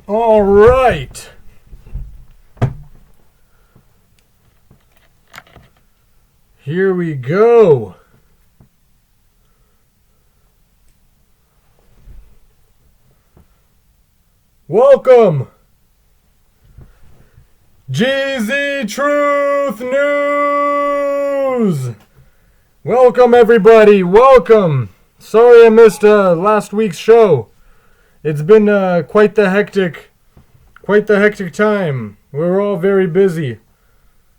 All right. Here we go. Welcome. Geezy Truth News. Welcome, everybody. Welcome. Sorry I missed last week's show. It's been quite the hectic time. We're all very busy.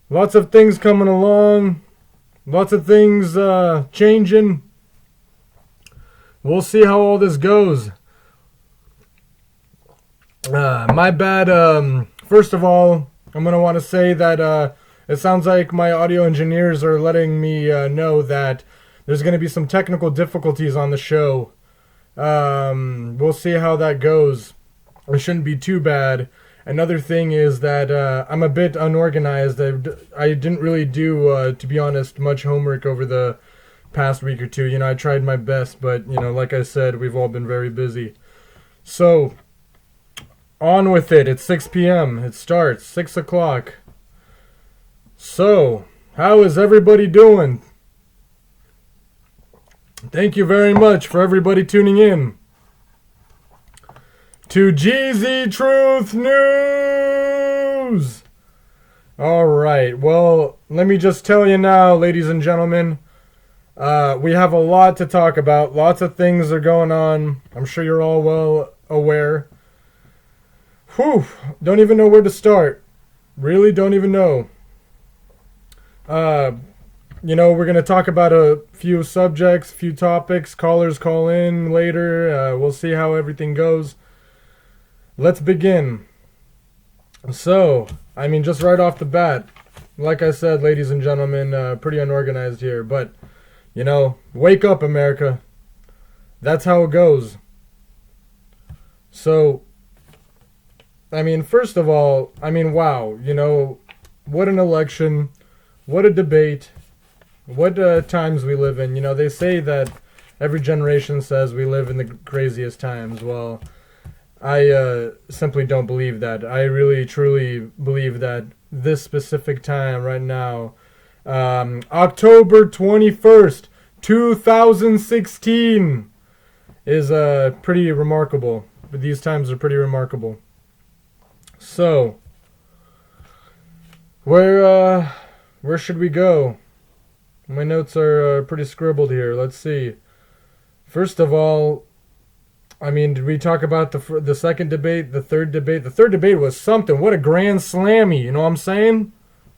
Lots of things coming along. Lots of things changing. We'll see how all this goes. My bad. First of all, I'm going to want to say that it sounds like my audio engineers are letting me know that there's going to be some technical difficulties on the show. We'll see how that goes. It shouldn't be too bad. Another thing is that I'm a bit unorganized. I didn't really do, to be honest, much homework over the past week or two. I tried my best, but, like I said, we've all been very busy. So, on with it. It's 6 p.m. It starts 6 o'clock. So, how is everybody doing? Thank you very much for everybody tuning in to Geezy Truth News. All right. Well, let me just tell you now, ladies and gentlemen, we have a lot to talk about. Lots of things are going on. I'm sure you're all well aware. Whew. Don't even know where to start. Really don't even know. We're going to talk about a few subjects, few topics. Callers call in later. We'll see how everything goes. Let's begin. So, just right off the bat, like I said, ladies and gentlemen, pretty unorganized here. But, wake up, America. That's how it goes. So, first of all, wow. What an election. What a debate. What times we live in. They say that every generation says we live in the craziest times. Well, I simply don't believe that. I really, truly believe that this specific time right now, October 21st, 2016, is pretty remarkable. But these times are pretty remarkable. So, where should we go? My notes are pretty scribbled here. Let's see. First of all, did we talk about the second debate, the third debate? The third debate was something. What a grand slammy, you know what I'm saying?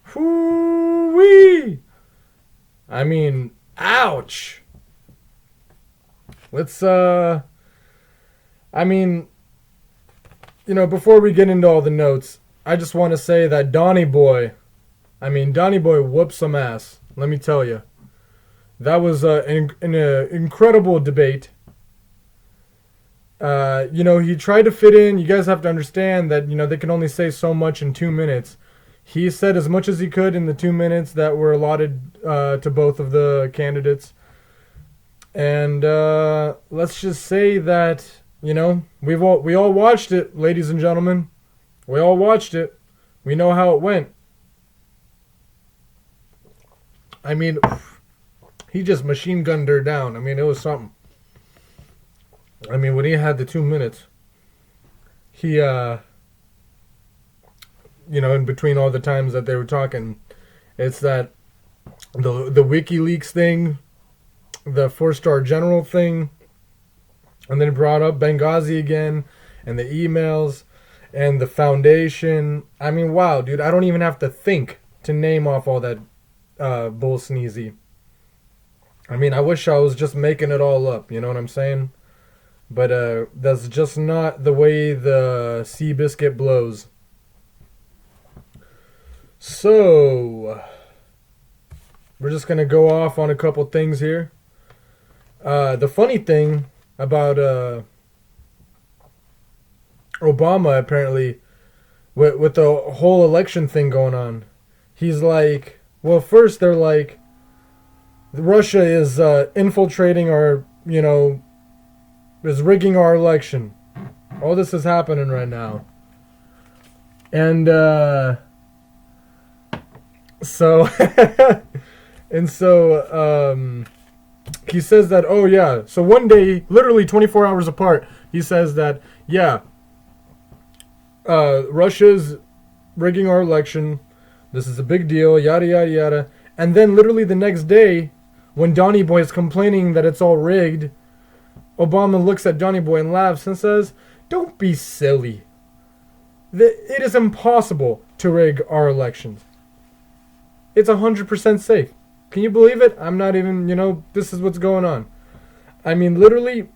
Hoo-wee! Ouch! Let's, before we get into all the notes, I just want to say that Donnie Boy whooped some ass. Let me tell you. That was an incredible debate. He tried to fit in. You guys have to understand that, they can only say so much in 2 minutes. He said as much as he could in the 2 minutes that were allotted to both of the candidates. And let's just say that, we all watched it, ladies and gentlemen. We all watched it. We know how it went. He just machine gunned her down. It was something. When he had the 2 minutes, he, in between all the times that they were talking, it's that the WikiLeaks thing, the 4-star general thing, and then he brought up Benghazi again, and the emails, and the foundation. Wow, dude, I don't even have to think to name off all that bull sneezy. I wish I was just making it all up, you know what I'm saying? But that's just not the way the sea biscuit blows. So, we're just going to go off on a couple things here. The funny thing about Obama, apparently, with the whole election thing going on, he's like, well, first they're like, Russia is infiltrating our, is rigging our election. All this is happening right now. And so and so he says that, oh yeah, so one day, literally 24 hours apart, he says that, yeah, Russia's rigging our election, this is a big deal, yada yada yada. And then literally the next day, when Donny Boy is complaining that it's all rigged, Obama looks at Donny Boy and laughs and says, don't be silly. It is impossible to rig our elections. It's 100% safe. Can you believe it? I'm not even, this is what's going on. I mean, literally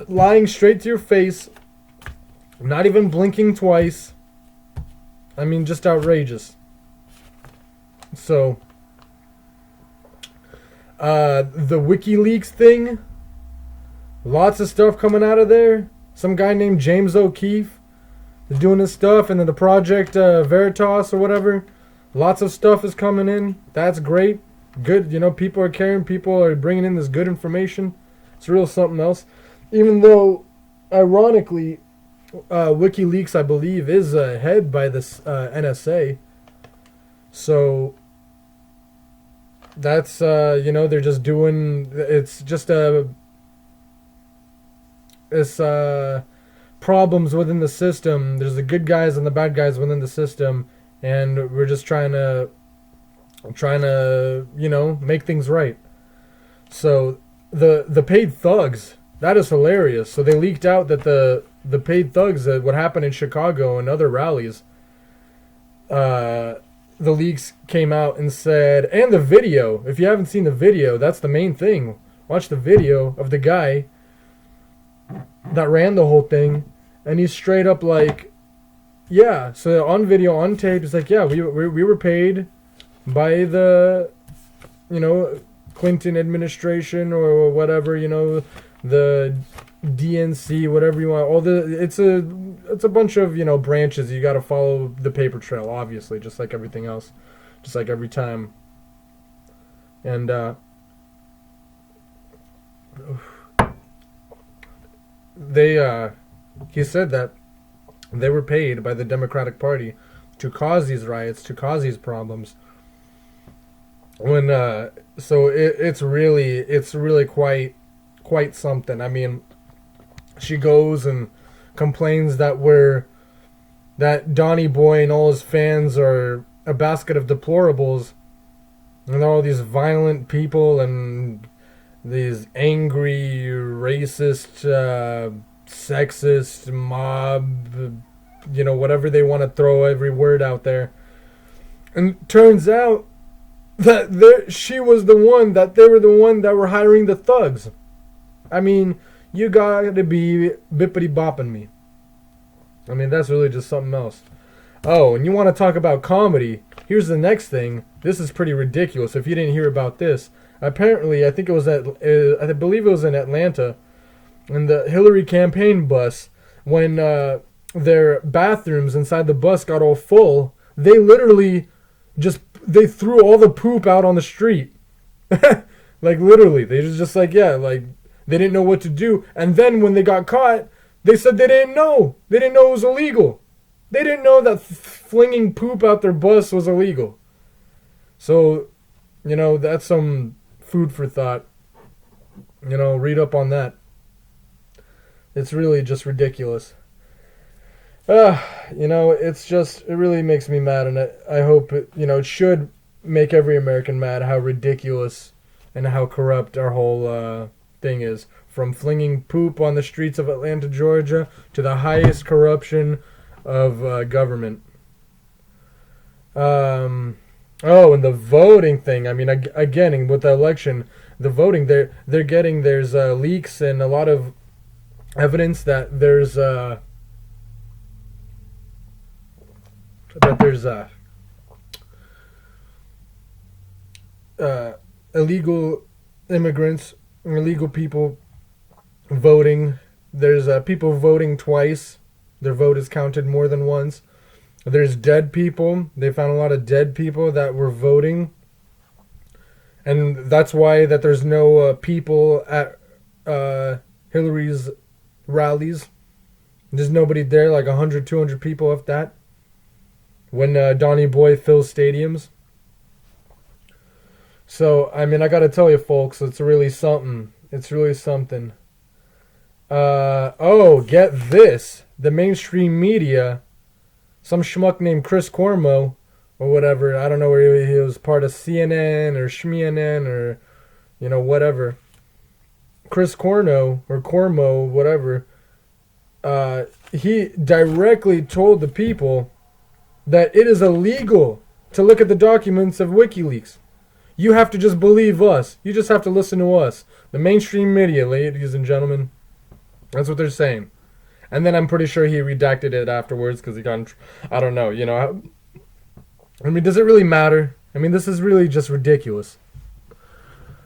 lying straight to your face, not even blinking twice. I mean, just outrageous. So, the WikiLeaks thing, lots of stuff coming out of there. Some guy named James O'Keefe is doing his stuff, and then the Project Veritas or whatever. Lots of stuff is coming in. That's great. Good, people are caring. People are bringing in this good information. It's real something else. Even though, ironically, WikiLeaks, I believe, is head by this NSA. So, that's, they're just doing, it's just it's problems within the system. There's the good guys and the bad guys within the system, and we're just trying to make things right. So the paid thugs, that is hilarious. So they leaked out that the paid thugs, what happened in Chicago and other rallies, the leaks came out and said, and the video, if you haven't seen the video, that's the main thing. Watch the video of the guy that ran the whole thing, and he's straight up like, yeah, so on video, on tape, it's like, yeah, we were paid by the, Clinton administration or whatever, the DNC, whatever you want. It's a bunch of, branches. You got to follow the paper trail, obviously, just like everything else, just like every time. And he said that they were paid by the Democratic Party to cause these riots, to cause these problems. When so it's really quite something. I mean, she goes and complains that Donny Boy and all his fans are a basket of deplorables, and all these violent people and these angry, racist, sexist mob, whatever they want to throw every word out there. And turns out that they were the one that were hiring the thugs. I mean, you gotta be bippity bopping me. I mean, that's really just something else. Oh, and you want to talk about comedy? Here's the next thing. This is pretty ridiculous. If you didn't hear about this, apparently, I think it was I believe it was in Atlanta, in the Hillary campaign bus, when their bathrooms inside the bus got all full, they literally they threw all the poop out on the street. Like, literally, they just like, yeah, like, they didn't know what to do. And then when they got caught, they said they didn't know. They didn't know it was illegal. They didn't know that flinging poop out their bus was illegal. So, that's some food for thought. Read up on that. It's really just ridiculous. It really makes me mad, and I hope it should make every American mad how ridiculous and how corrupt our whole thing is. From flinging poop on the streets of Atlanta, Georgia, to the highest corruption of government. And the voting thing. I mean, again, with the election, the voting, they're getting, there's leaks and a lot of evidence that there's illegal immigrants, illegal people voting. There's people voting twice. Their vote is counted more than once. There's dead people. They found a lot of dead people that were voting. And that's why that there's no people at Hillary's rallies. There's nobody there, like 100, 200 people, if that. When Donny Boy fills stadiums. So, I mean, I gotta tell you, folks, it's really something. It's really something. Oh, get this. The mainstream media, some schmuck named Chris Cuomo, or whatever, I don't know where he was part of CNN or SHMNN or, whatever. Chris Cuomo, whatever, he directly told the people that it is illegal to look at the documents of WikiLeaks. You have to just believe us. You just have to listen to us. The mainstream media, ladies and gentlemen. That's what they're saying. And then I'm pretty sure he redacted it afterwards because he got, I don't know, I mean, does it really matter? I mean, this is really just ridiculous.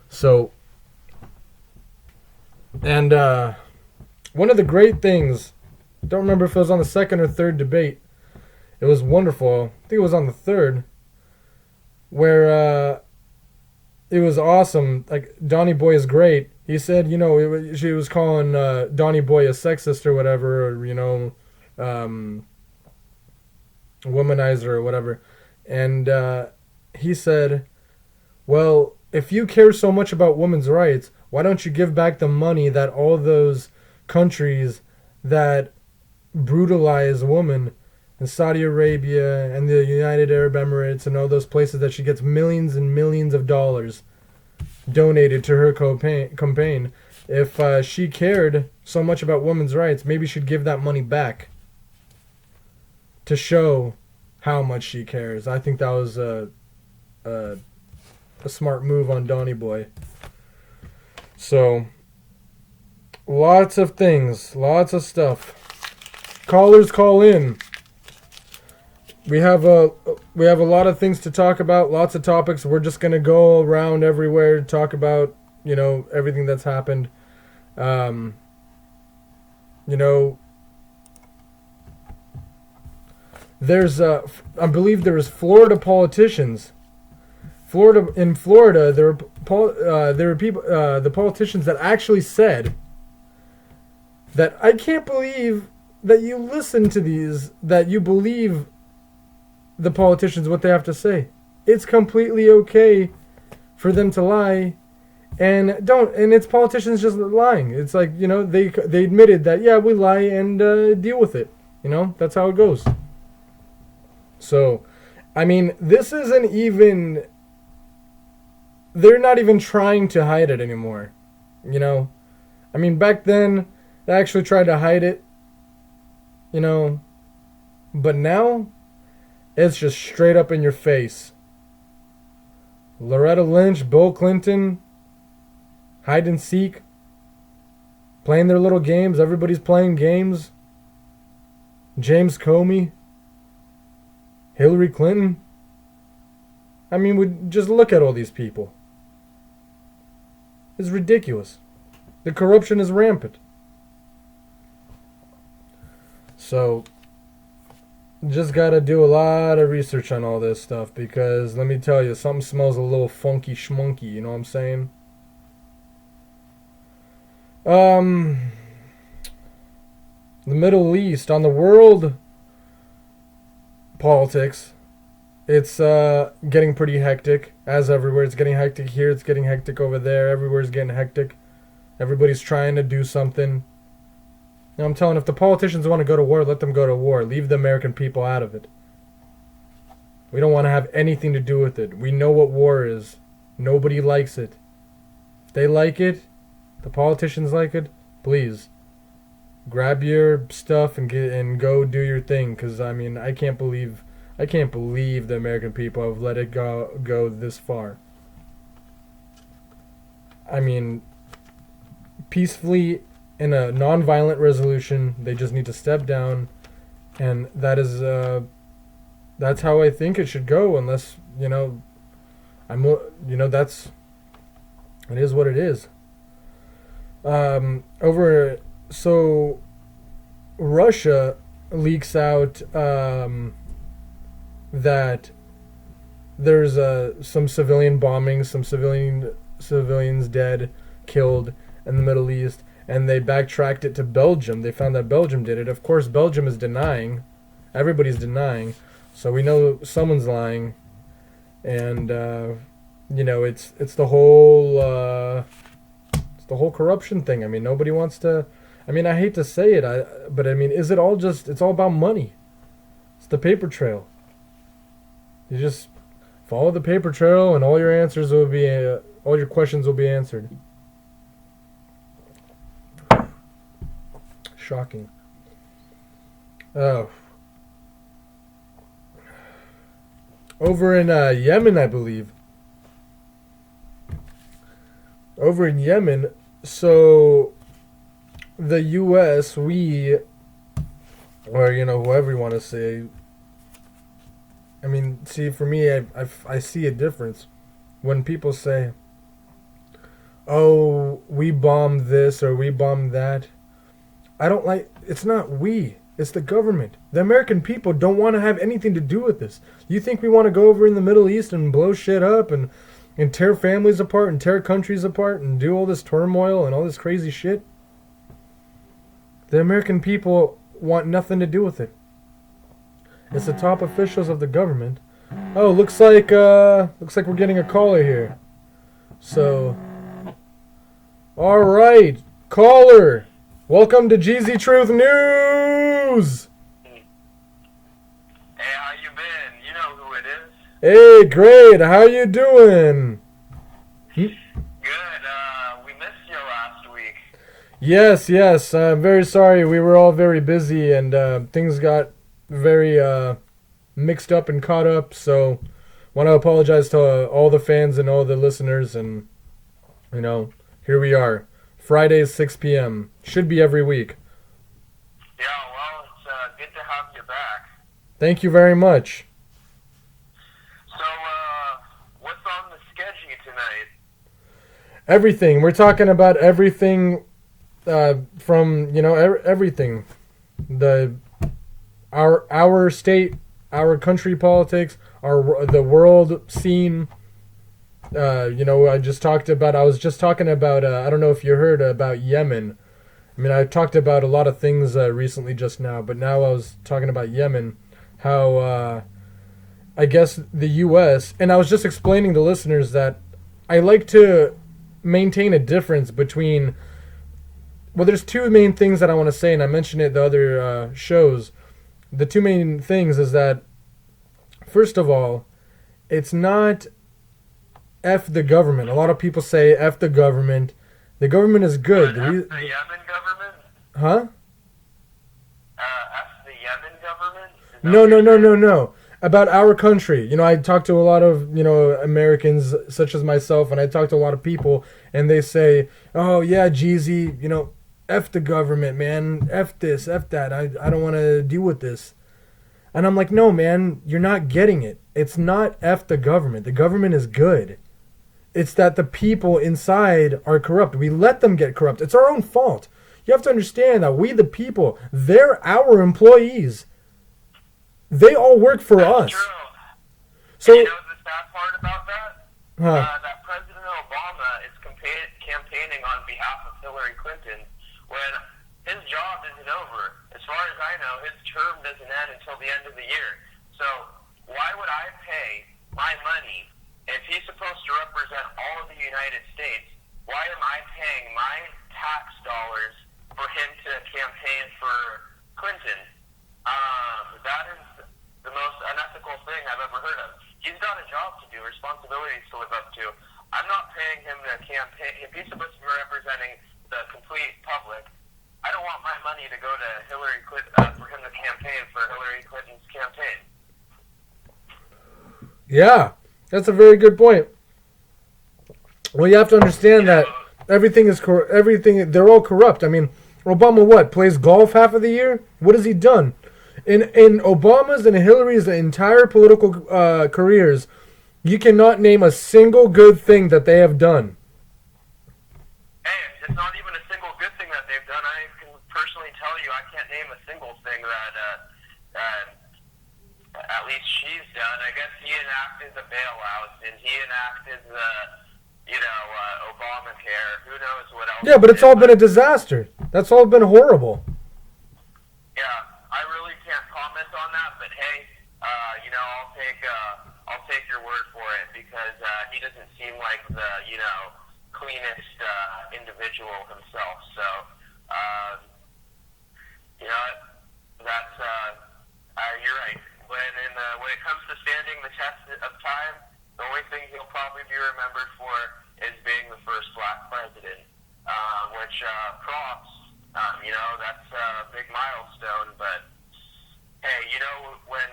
So, and one of the great things, don't remember if it was on the second or third debate, it was wonderful. I think it was on the third, where it was awesome. Like, Donny Boy is great. He said, she was calling Donny Boy a sexist or whatever, or, womanizer or whatever. And he said, well, if you care so much about women's rights, why don't you give back the money that all those countries that brutalize women, in Saudi Arabia and the United Arab Emirates and all those places that she gets millions and millions of dollars donated to her campaign. If she cared so much about women's rights, maybe she'd give that money back to show how much she cares. I think that was a smart move on Donny Boy. So, lots of things, lots of stuff. Callers, call in. We have a lot of things to talk about, lots of topics. We're just gonna go around everywhere, talk about everything that's happened. There's I believe there was Florida politicians. In Florida, there were people, the politicians that actually said that I can't believe that you listen to these, that you believe the politicians what they have to say. It's completely okay for them to lie, and it's politicians just lying. It's like, they admitted that, yeah, we lie and deal with it. That's how it goes. So, I mean, this isn't even, they're not even trying to hide it anymore. I mean, back then they actually tried to hide it, but now it's just straight up in your face. Loretta Lynch, Bill Clinton, hide and seek, playing their little games. Everybody's playing games. James Comey, Hillary Clinton. I mean, we just look at all these people. It's ridiculous. The corruption is rampant. So, just gotta do a lot of research on all this stuff, because let me tell you, something smells a little funky schmunky, you know what I'm saying? The Middle East, on the world politics, it's getting pretty hectic, as everywhere. It's getting hectic here, it's getting hectic over there, everywhere's getting hectic. Everybody's trying to do something. I'm telling you, if the politicians want to go to war, let them go to war. Leave the American people out of it. We don't want to have anything to do with it. We know what war is. Nobody likes it. If they like it, the politicians like it, please grab your stuff and go do your thing. Because I mean, I can't believe the American people have let it go this far. I mean, peacefully, in a non-violent resolution, they just need to step down, and that's how I think it should go. Unless that's, it is what it is. So Russia leaks out that there's some civilian bombings, some civilians dead, killed in the Middle East. and they backtracked it to Belgium. They found that Belgium did it. Of course, Belgium is denying. Everybody's denying. So we know someone's lying. And, it's the whole corruption thing. I mean, nobody wants to... I mean, I hate to say it, but I mean, is it all just... It's all about money. It's the paper trail. You just follow the paper trail, and all your answers will be... all your questions will be answered. Shocking. Oh. Over in Yemen, I believe. Over in Yemen, so the U.S., or whoever you want to say. I mean, see, for me, I see a difference when people say, "Oh, we bombed this or we bombed that." I don't like. It's not we. It's the government. The American people don't want to have anything to do with this. You think we want to go over in the Middle East and blow shit up and tear families apart and tear countries apart and do all this turmoil and all this crazy shit? The American people want nothing to do with it. It's the top officials of the government. Oh, looks like we're getting a caller here. So, all right, caller. Welcome to Geezy Truth News! Hey, how you been? You know who it is. Hey, great! How you doing? Good, we missed you last week. Yes, I'm very sorry. We were all very busy and things got very mixed up and caught up, so want to apologize to all the fans and all the listeners, and, here we are. Fridays, 6 p.m. Should be every week. Yeah, well, it's good to have you back. Thank you very much. So, what's on the schedule tonight? Everything. We're talking about everything from, everything. Our state, our country politics, the world scene. I was just talking about, I don't know if you heard about Yemen. I mean, I talked about a lot of things recently just now, but now I was talking about Yemen, how I guess the U.S., and I was just explaining to listeners that I like to maintain a difference between, well, there's two main things that I want to say, and I mentioned it the other shows. The two main things is that, first of all, it's not F the government. A lot of people say F the government. The government is good. F the Yemen government? Huh? F the Yemen government? No. About our country. I talk to a lot of, Americans such as myself, and I talk to a lot of people, and they say, oh, yeah, Geezy, F the government, man. F this, F that. I don't want to deal with this. And I'm like, no, man, you're not getting it. It's not F the government. The government is good. It's that the people inside are corrupt. We let them get corrupt. It's our own fault. You have to understand that we, the people, they're our employees. They all work for us. True. So, you know the sad part about that? That President Obama is campaigning on behalf of Hillary Clinton when his job isn't over. As far as I know, his term doesn't end until the end of the year. So why would I pay my money if he's supposed to represent all of the United States? Why am I paying my tax dollars for him to campaign for Clinton? That is the most unethical thing I've ever heard of. He's got a job to do, responsibilities to live up to. I'm not paying him to campaign. If he's supposed to be representing the complete public, I don't want my money to go to Hillary Clinton for him to campaign for Hillary Clinton's campaign. Yeah, that's a very good point. Well, you have to understand that everything they're all corrupt. I mean, Obama plays golf half of the year? What has he done? In Obama's and Hillary's entire political careers, you cannot name a single good thing that they have done. Hey, it's not even a single good thing that they've done. I can personally tell you I can't name a single thing that at least she's done. I guess he enacted the bailouts, and he enacted the Obamacare. Who knows what else? Yeah, but it's all been a disaster. That's all been horrible. Yeah, I really can't comment on that, but hey, I'll take your word for it because he doesn't seem like the cleanest individual himself. So, you know, that's you're right. When it comes to standing the test of time, the only thing he'll probably be remembered for is being the first black president, which props. That's a big milestone. But hey, when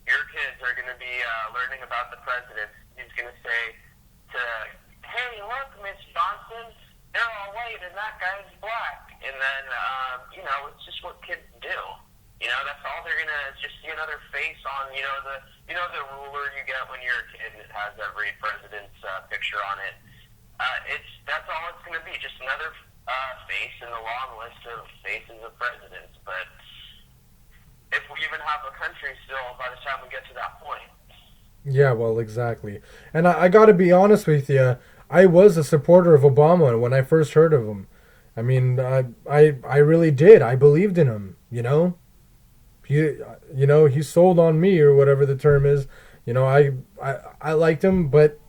your kids are going to be learning about the president, he's going to say hey, look, Miss Johnson, they're all white and that guy's black. And then, it's just what kids do. That's all they're going to just see another face on, the ruler you get when you're a kid and it has every president's picture on it. That's all it's going to be, just another face in the long list of faces of presidents. But if we even have a country still by the time we get to that point. Yeah, well, exactly. And I got to be honest with you, I was a supporter of Obama when I first heard of him. I mean, I really did. I believed in him, He sold on me, or whatever the term is. I liked him, but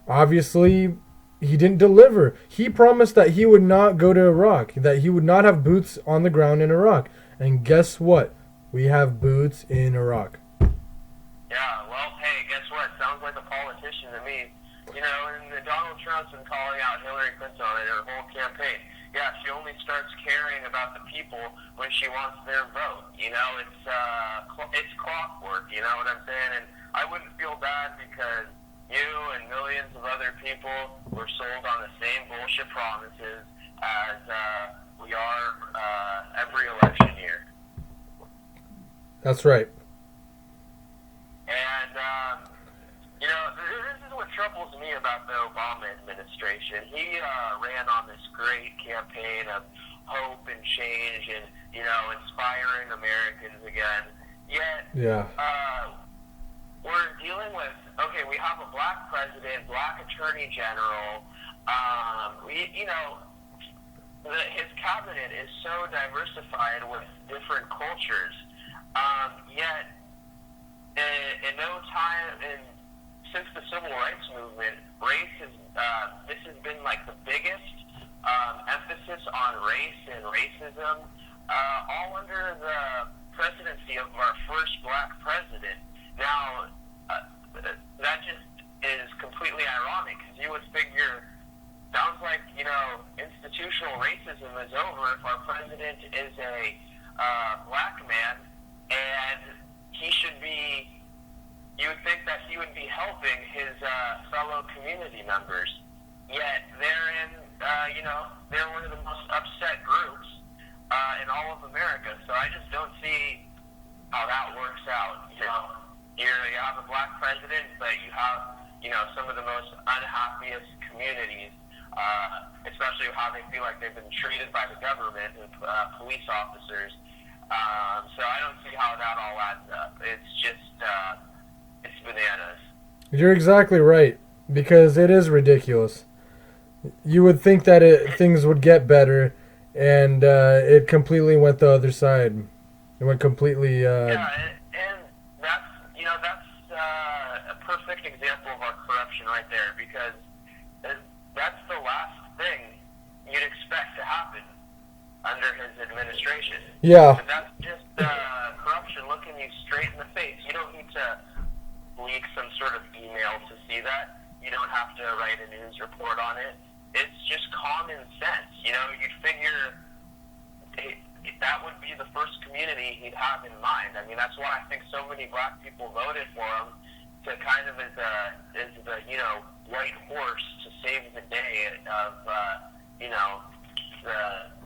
obviously he didn't deliver. He promised that he would not go to Iraq, that he would not have boots on the ground in Iraq. And guess what? We have boots in Iraq. Yeah, well, hey, guess what? Sounds like a politician to me. And Donald Trump's been calling out Hillary Clinton on her whole campaign. Yeah, she only starts caring about the people when she wants their vote. It's clockwork, you know what I'm saying? And I wouldn't feel bad because you and millions of other people were sold on the same bullshit promises as we are every election year. That's right. And, this is what troubles me about the Obama administration. He ran on this great campaign of hope and change and, inspiring Americans again. Yet, we're dealing with, we have a black president, black attorney general. His cabinet is so diversified with different cultures. Yet, in no time, since the Civil Rights Movement, race this has been like the biggest emphasis on race and racism, all under the presidency of our first black president. Now, that just is completely ironic, because you would figure, sounds like, institutional racism is over if our president is a black man, and he should be, you would think that he would be helping his fellow community members. Yet they're one of the most upset groups in all of America. So I just don't see how that works out. You have a black president, but you have, some of the most unhappiest communities, especially how they feel like they've been treated by the government and police officers. So I don't see how that all adds up. It's just, it's bananas. You're exactly right, because it is ridiculous. You would think that things would get better, and it completely went the other side. It went completely... Yeah, and that's a perfect example of our corruption right there, because that's the last thing you'd expect to happen under his administration. Yeah. But that's just corruption looking you straight in the face. You don't need to leak some sort of email to see that. You don't have to write a news report on it. It's just common sense. You'd figure that would be the first community he'd have in mind. I mean, that's why I think so many black people voted for him, to kind of as the white horse to save the day of the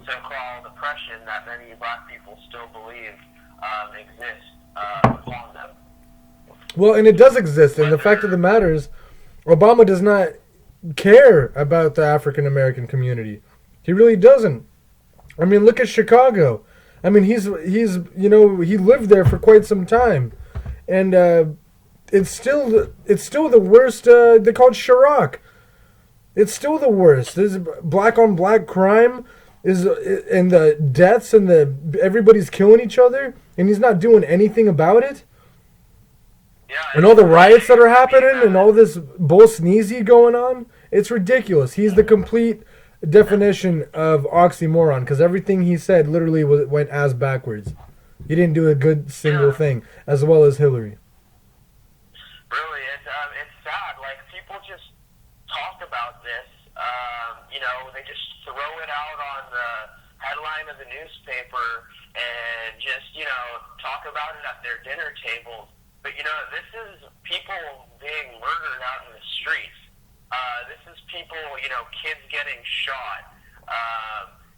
so-called oppression that many black people still believe exists upon them. Well, and it does exist, and the fact of the matter is, Obama does not care about the African American community. He really doesn't. I mean, look at Chicago. I mean, he's he lived there for quite some time, and it's still the worst. They call it Chirac. It's still the worst. This black on black crime is, and the deaths and everybody's killing each other, and he's not doing anything about it. Yeah, And all the riots that are happening and all this bull sneezy going on, it's ridiculous. He's the complete definition of oxymoron because everything he said literally went ass backwards. He didn't do a good single thing, as well as Hillary. Really, it's sad. Like, people just talk about this. They just throw it out on the headline of the newspaper and just, talk about it at their dinner tables. But, this is people being murdered out in the streets. This is people, kids getting shot.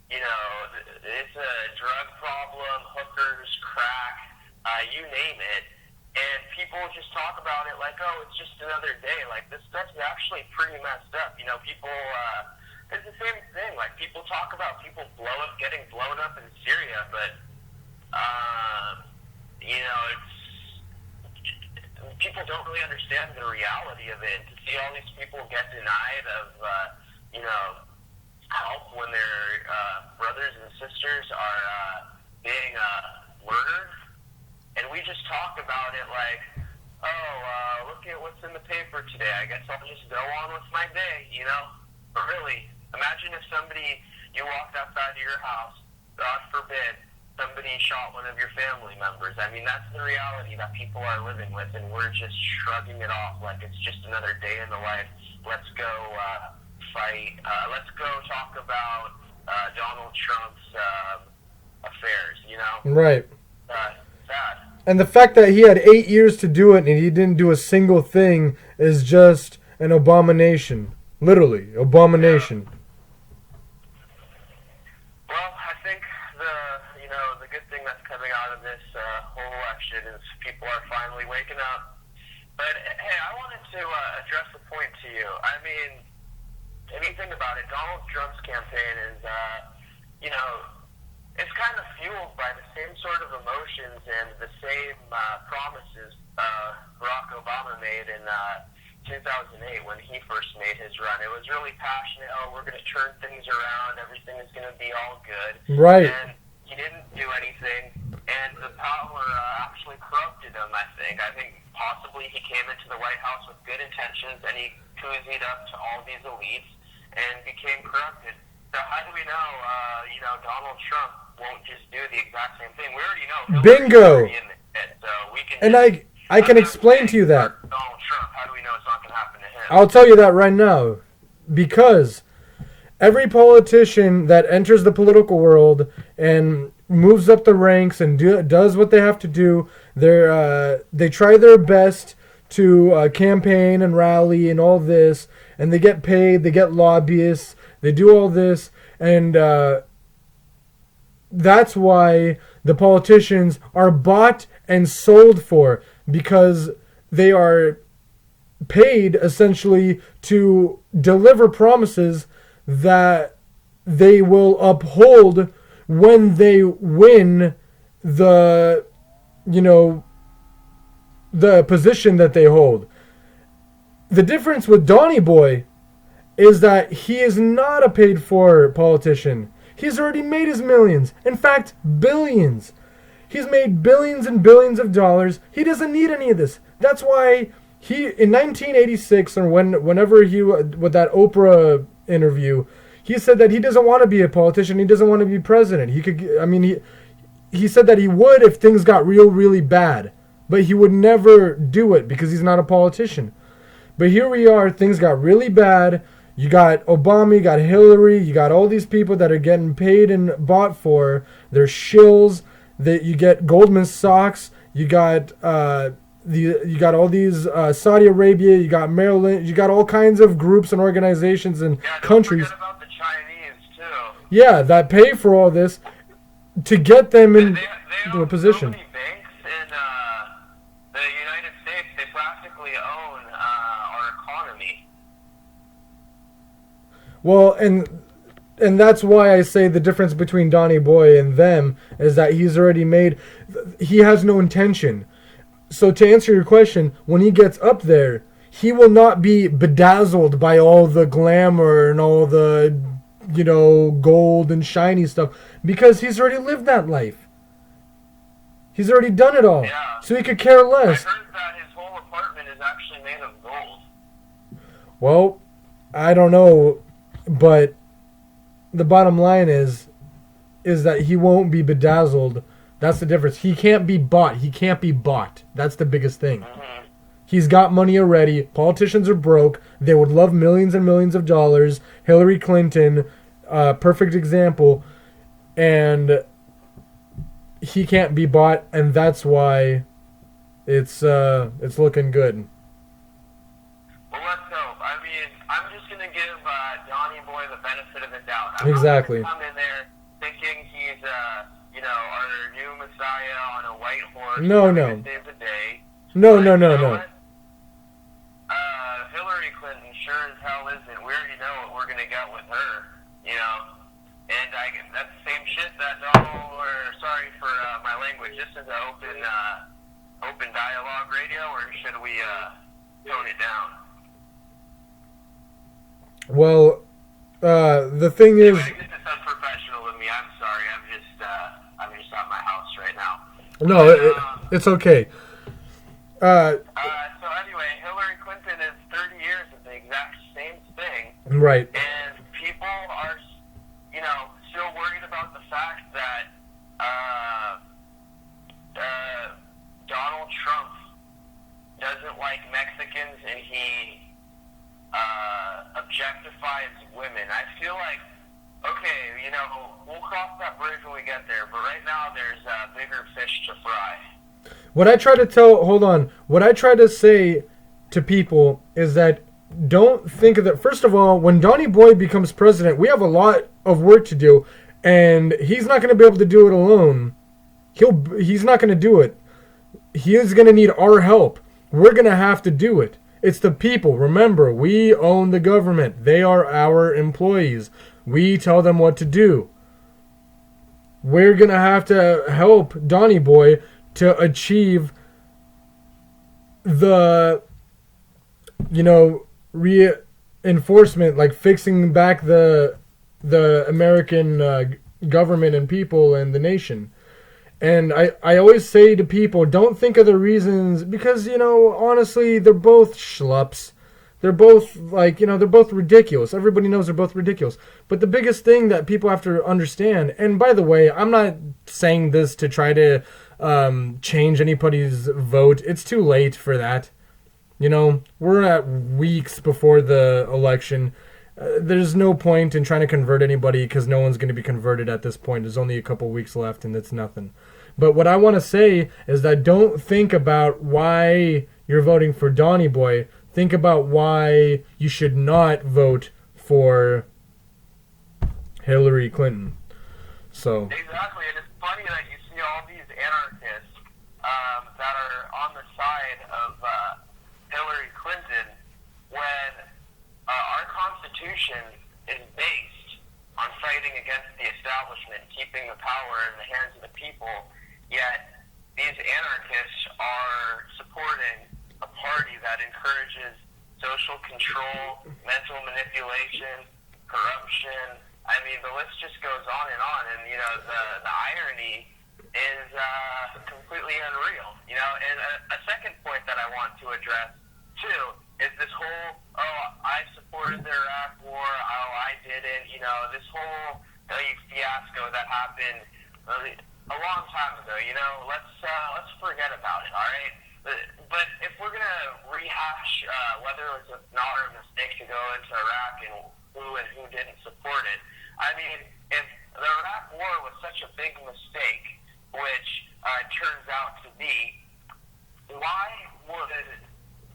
It's a drug problem, hookers, crack, you name it. And people just talk about it like, oh, it's just another day. Like, this stuff's actually pretty messed up. People, it's the same thing. Like, people talk about people getting blown up in Syria, but, people don't really understand the reality of it. To see all these people get denied of, help when their brothers and sisters are being murdered. And we just talk about it like, look at what's in the paper today. I guess I'll just go on with my day, But really, imagine if you walked outside of your house, God forbid, somebody shot one of your family members. I mean, that's the reality that people are living with, and we're just shrugging it off like it's just another day in the life. Let's go fight. Let's go talk about Donald Trump's affairs, Right. Sad. And the fact that he had 8 years to do it and he didn't do a single thing is just an abomination. Literally, abomination. Well, I think the good thing that's coming out of this whole election is people are finally waking up. But hey, I wanted to address a point to you. I mean, if you think about it, Donald Trump's campaign is, it's kind of fueled by the same sort of emotions and the same promises Barack Obama made in 2008 when he first made his run. It was really passionate. Oh, we're going to turn things around. Everything is going to be all good. Right. And he didn't do anything. And the power actually corrupted him, I think. I think possibly he came into the White House with good intentions and he koozied up to all these elites and became corrupted. So how do we know, Donald Trump won't just do the exact same thing? We already know. Bingo! So we can And I can explain to you that. Donald Trump, how do we know it's not going to happen to him? I'll tell you that right now. Because every politician that enters the political world and moves up the ranks and does what they have to do, they try their best to campaign and rally and all this, and they get paid, they get lobbyists, they do all this, and that's why the politicians are bought and sold for, because they are paid essentially to deliver promises that they will uphold when they win the position that they hold. The difference with Donny Boy is that he is not a paid for politician. He's already made his millions. In fact, billions. He's made billions and billions of dollars. He doesn't need any of this. That's why he, in 1986, or whenever with that Oprah interview, he said that he doesn't want to be a politician. He doesn't want to be president. He said that he would if things got really bad, but he would never do it because he's not a politician. But here we are. Things got really bad. You got Obama, you got Hillary, you got all these people that are getting paid and bought for. They're shills. You get Goldman Sachs. You got you got all these Saudi Arabia. You got Maryland. You got all kinds of groups and organizations and countries. Don't forget about the Chinese too. Yeah, that pay for all this to get them into a position. So many banks in the United States. They practically own our economy. Well, and that's why I say the difference between Donny Boy and them is that he has no intention. So to answer your question, when he gets up there, he will not be bedazzled by all the glamour and all the, gold and shiny stuff because he's already lived that life. He's already done it all. Yeah. So he could care less. I heard that his whole apartment is actually made of gold. Well, I don't know, but the bottom line is that he won't be bedazzled. That's the difference. He can't be bought. He can't be bought. That's the biggest thing. Mm-hmm. He's got money already. Politicians are broke. They would love millions and millions of dollars. Hillary Clinton, perfect example. And he can't be bought, and that's why it's looking good. Well, let's hope. I mean, I'm just going to give Donnie Boy the benefit of the doubt. Exactly. I'm not going to come in there thinking he's, our new messiah on a white horse. No. Save the day. No. What? Hillary Clinton sure as hell isn't. We already know what we're going to get with her, And that's the same shit that sorry for my language. This is an open dialogue radio, or should we tone it down? Well, the thing is... This is unprofessional of me. I'm sorry. I'm just at my house right now. No, it's okay. So anyway, Hillary Clinton is 30 years of the exact same thing. Right. And people are, still worried about the fact that Donald Trump doesn't like Mexicans and he objectifies women. I feel like, okay, we'll cross that bridge when we get there, but right now there's bigger fish to fry. What I try to say to people is that don't think of that. First of all, when Donnie Boy becomes president, we have a lot of work to do, and he's not going to be able to do it alone. He's not going to do it. He is going to need our help. We're going to have to do it. It's the people. Remember, we own the government. They are our employees. We tell them what to do. We're going to have to help Donnie Boy to achieve the, reinforcement, like fixing back the American government and people and the nation. And I always say to people, don't think of the reasons, because, honestly, they're both schlups. They're both, they're both ridiculous. Everybody knows they're both ridiculous. But the biggest thing that people have to understand, and by the way, I'm not saying this to try to change anybody's vote. It's too late for that. We're at weeks before the election. There's no point in trying to convert anybody because no one's going to be converted at this point. There's only a couple weeks left and it's nothing. But what I want to say is that don't think about why you're voting for Donnie Boy. Think about why you should not vote for Hillary Clinton. So exactly, and it's funny that you see all these anarchists that are on the side of Hillary Clinton when our Constitution is based on fighting against the establishment, keeping the power in the hands of the people, yet these anarchists are supporting a party that encourages social control, mental manipulation, corruption. I mean, the list just goes on, and the irony is completely unreal. And a second point that I want to address too is this whole, I supported the Iraq War, I didn't, this whole fiasco that happened a long time ago. Let's forget about it, all right? But if we're gonna rehash whether it was not a mistake to go into Iraq and who didn't support it, I mean, if the Iraq War was such a big mistake, which it turns out to be, why would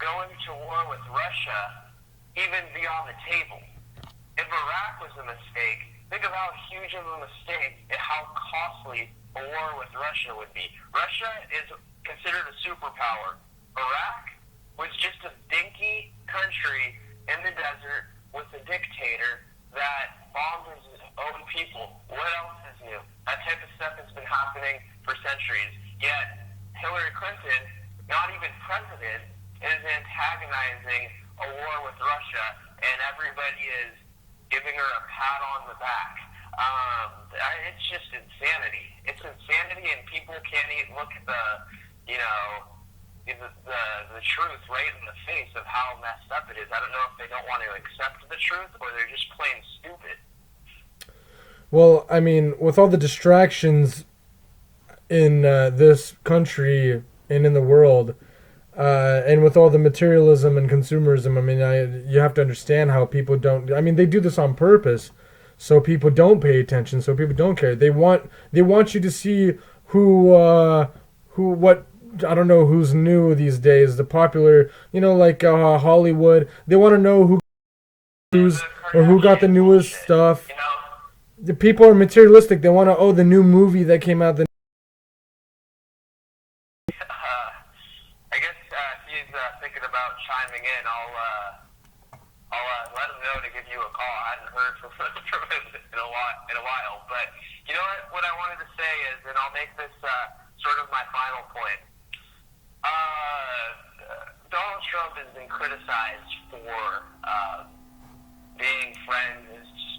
going to war with Russia even be on the table? If Iraq was a mistake, think of how huge of a mistake and how costly a war with Russia would be. Russia is considered a superpower. Iraq was just a dinky country in the desert with a dictator that bombed his own people. What else is new? That type of stuff has been happening for centuries. Yet Hillary Clinton, not even president, is antagonizing a war with Russia, and everybody is giving her a pat on the back. It's just insanity. It's insanity, and people can't even look at the truth right in the face of how messed up it is. I don't know if they don't want to accept the truth or they're just plain stupid. Well, I mean, with all the distractions in this country and in the world, and with all the materialism and consumerism, I mean, you have to understand how people don't. I mean, they do this on purpose, so people don't pay attention, so people don't care. They want you to see what. I don't know who's new these days. The popular, like Hollywood. They want to know who got the newest stuff. The people are materialistic. They want to, the new movie that came out. I guess if he's thinking about chiming in, I'll let him know to give you a call. I hadn't heard from him in a while, but you know what I wanted to say is, and I'll make this sort of my final point. Donald Trump has been criticized for being friends,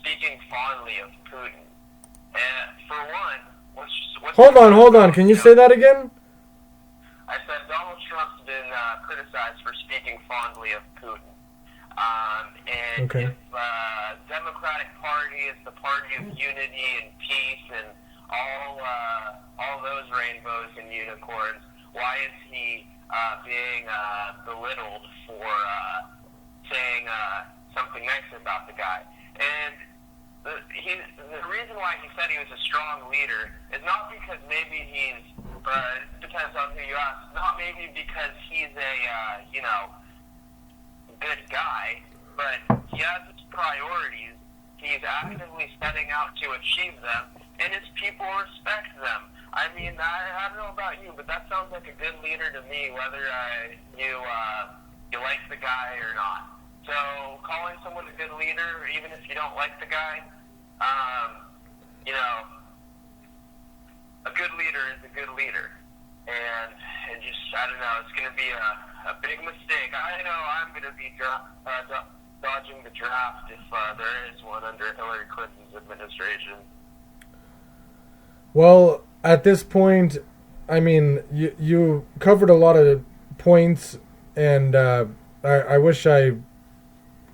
speaking fondly of Putin. And for one, Hold on. Can you say that again? I said Donald Trump's been criticized for speaking fondly of Putin. And okay. If Democratic Party is the party of unity and peace and all those rainbows and unicorns, why is he being belittled for saying something nice about the guy? And the reason why he said he was a strong leader is not because maybe he's, depends on who you ask, not maybe because he's a, good guy, but he has his priorities, he's actively setting out to achieve them, and his people respect them. I mean, I don't know about you, but that sounds like a good leader to me, whether you like the guy or not. So calling someone a good leader, even if you don't like the guy, a good leader is a good leader. And just, I don't know, it's going to be a big mistake. I know I'm going to be dodging the draft if there is one under Hillary Clinton's administration. Well, at this point, I mean, you covered a lot of points, and I wish I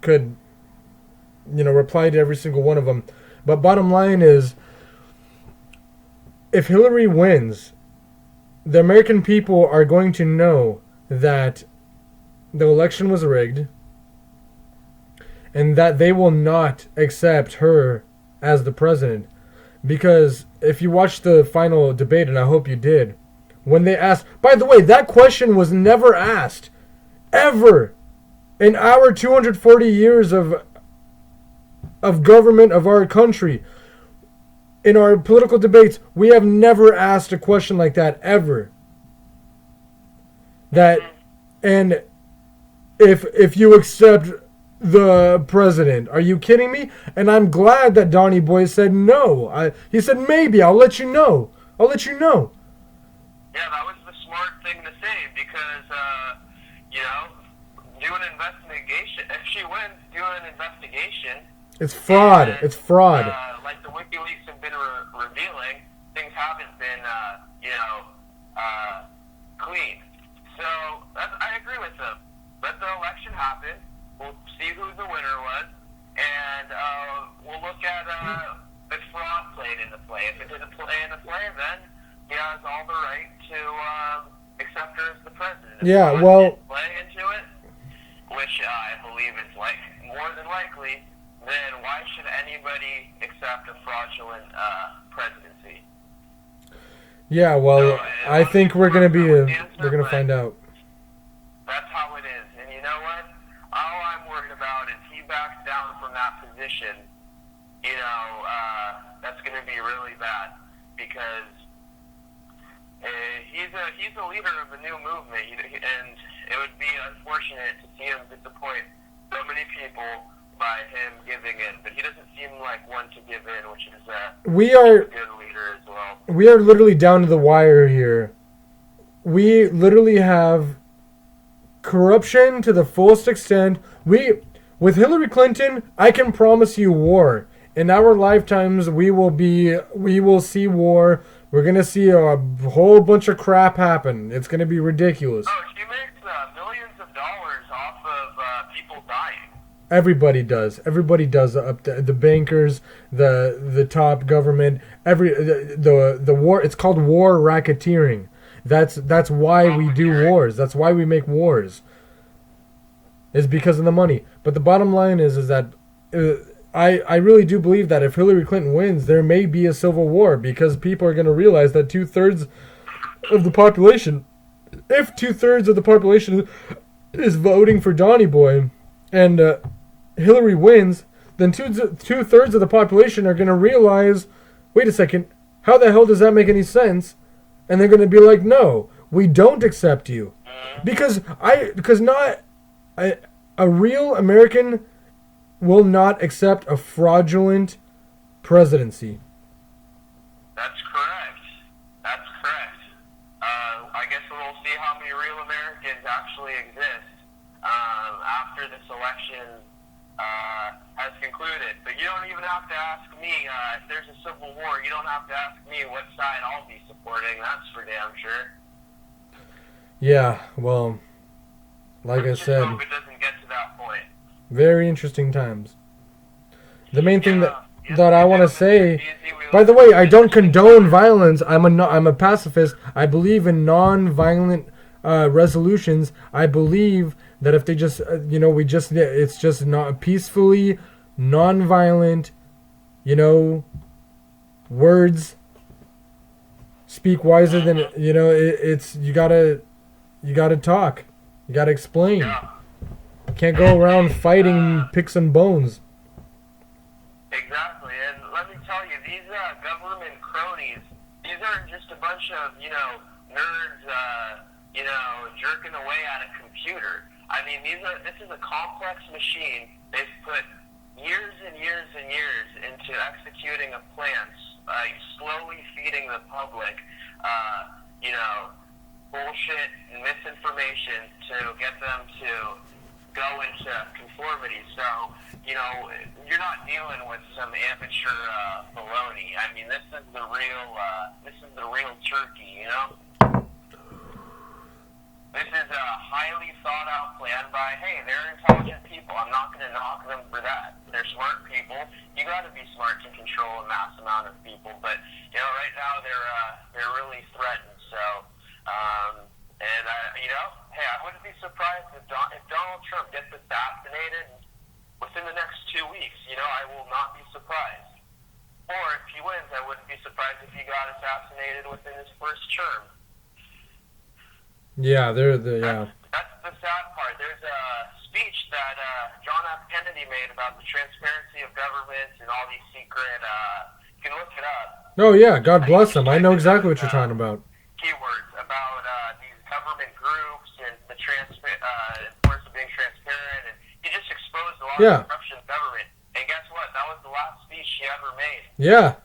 could, reply to every single one of them. But bottom line is, if Hillary wins, the American people are going to know that the election was rigged and that they will not accept her as the president. Because if you watched the final debate, and I hope you did, when they asked, by the way, that question was never asked, ever, in our 240 years of government of our country. In our political debates, we have never asked a question like that, ever. And if you accept the president, are you kidding me? And I'm glad that Donnie Boy said no. He said maybe, I'll let you know. Yeah, that was the smart thing to say because, do an investigation. If she wins, do an investigation. It's fraud. And, it's fraud. Like the WikiLeaks have been revealing, things haven't been, clean. So I agree with them. Let the election happen. We'll see who the winner was, and we'll look at if fraud played into play. If it didn't play into play, then he has all the right to accept her as the president. If fraud did play into it, which I believe is more than likely, then why should anybody accept a fraudulent presidency? Yeah, well, I think we're gonna find out. That's how it is, and you know what? All I'm worried about is he backs down from that position. That's going to be really bad because he's a leader of a new movement, and it would be unfortunate to see him disappoint so many people by him giving in. But he doesn't seem like one to give in, which is a good leader as well. We are literally down to the wire here. We literally have corruption to the fullest extent. With Hillary Clinton, I can promise you war. In our lifetimes, we will see war. We're gonna see a whole bunch of crap happen. It's gonna be ridiculous. Oh, she makes millions of dollars off of people dying. Everybody does. Everybody does. Up the bankers, the top government, the war. It's called war racketeering. That's why we do wars. That's why we make wars. Is because of the money. But the bottom line is that I really do believe that if Hillary Clinton wins, there may be a civil war because people are going to realize that 2/3 of the population, if 2/3 of the population is voting for Donny Boy, and Hillary wins, then 2/3 of the population are going to realize, wait a second, how the hell does that make any sense? And they're going to be like, no, we don't accept you, because a real American will not accept a fraudulent presidency. That's correct. That's correct. I guess we'll see how many real Americans actually exist after this election has concluded. But you don't even have to ask me if there's a civil war. You don't have to ask me what side I'll be supporting. That's for damn sure. Yeah, well, like I said, hope it doesn't get to that point. Very interesting times. The main thing that I want to say, by the way, I don't condone violence. I'm a pacifist. I believe in non-violent resolutions. I believe that if they just, it's just not peacefully, non-violent, words speak wiser than, it's, you gotta talk. You gotta explain. Yeah. You can't go around fighting picks and bones. Exactly, and let me tell you, these government cronies, these aren't just a bunch of, nerds, jerking away at a computer. I mean, this is a complex machine. They've put years and years and years into executing a plan, slowly feeding the public, bullshit and misinformation to get them to go into conformity. So, you're not dealing with some amateur baloney. I mean, this is the real turkey, This is a highly thought out plan by, hey, they're intelligent people. I'm not going to knock them for that. They're smart people. You got to be smart to control a mass amount of people. But, right now they're really threatened. So, hey, I wouldn't be surprised if Donald Trump gets assassinated within the next 2 weeks. I will not be surprised. Or if he wins, I wouldn't be surprised if he got assassinated within his first term. Yeah, That's the sad part. There's a speech that John F. Kennedy made about the transparency of government and all these secret. You can look it up. Oh yeah, God bless him. I know exactly what you're talking about. Keywords about these government groups and the importance of being transparent, and he just exposed a lot of corruption in government. And guess what? That was the last speech he ever made. Yeah.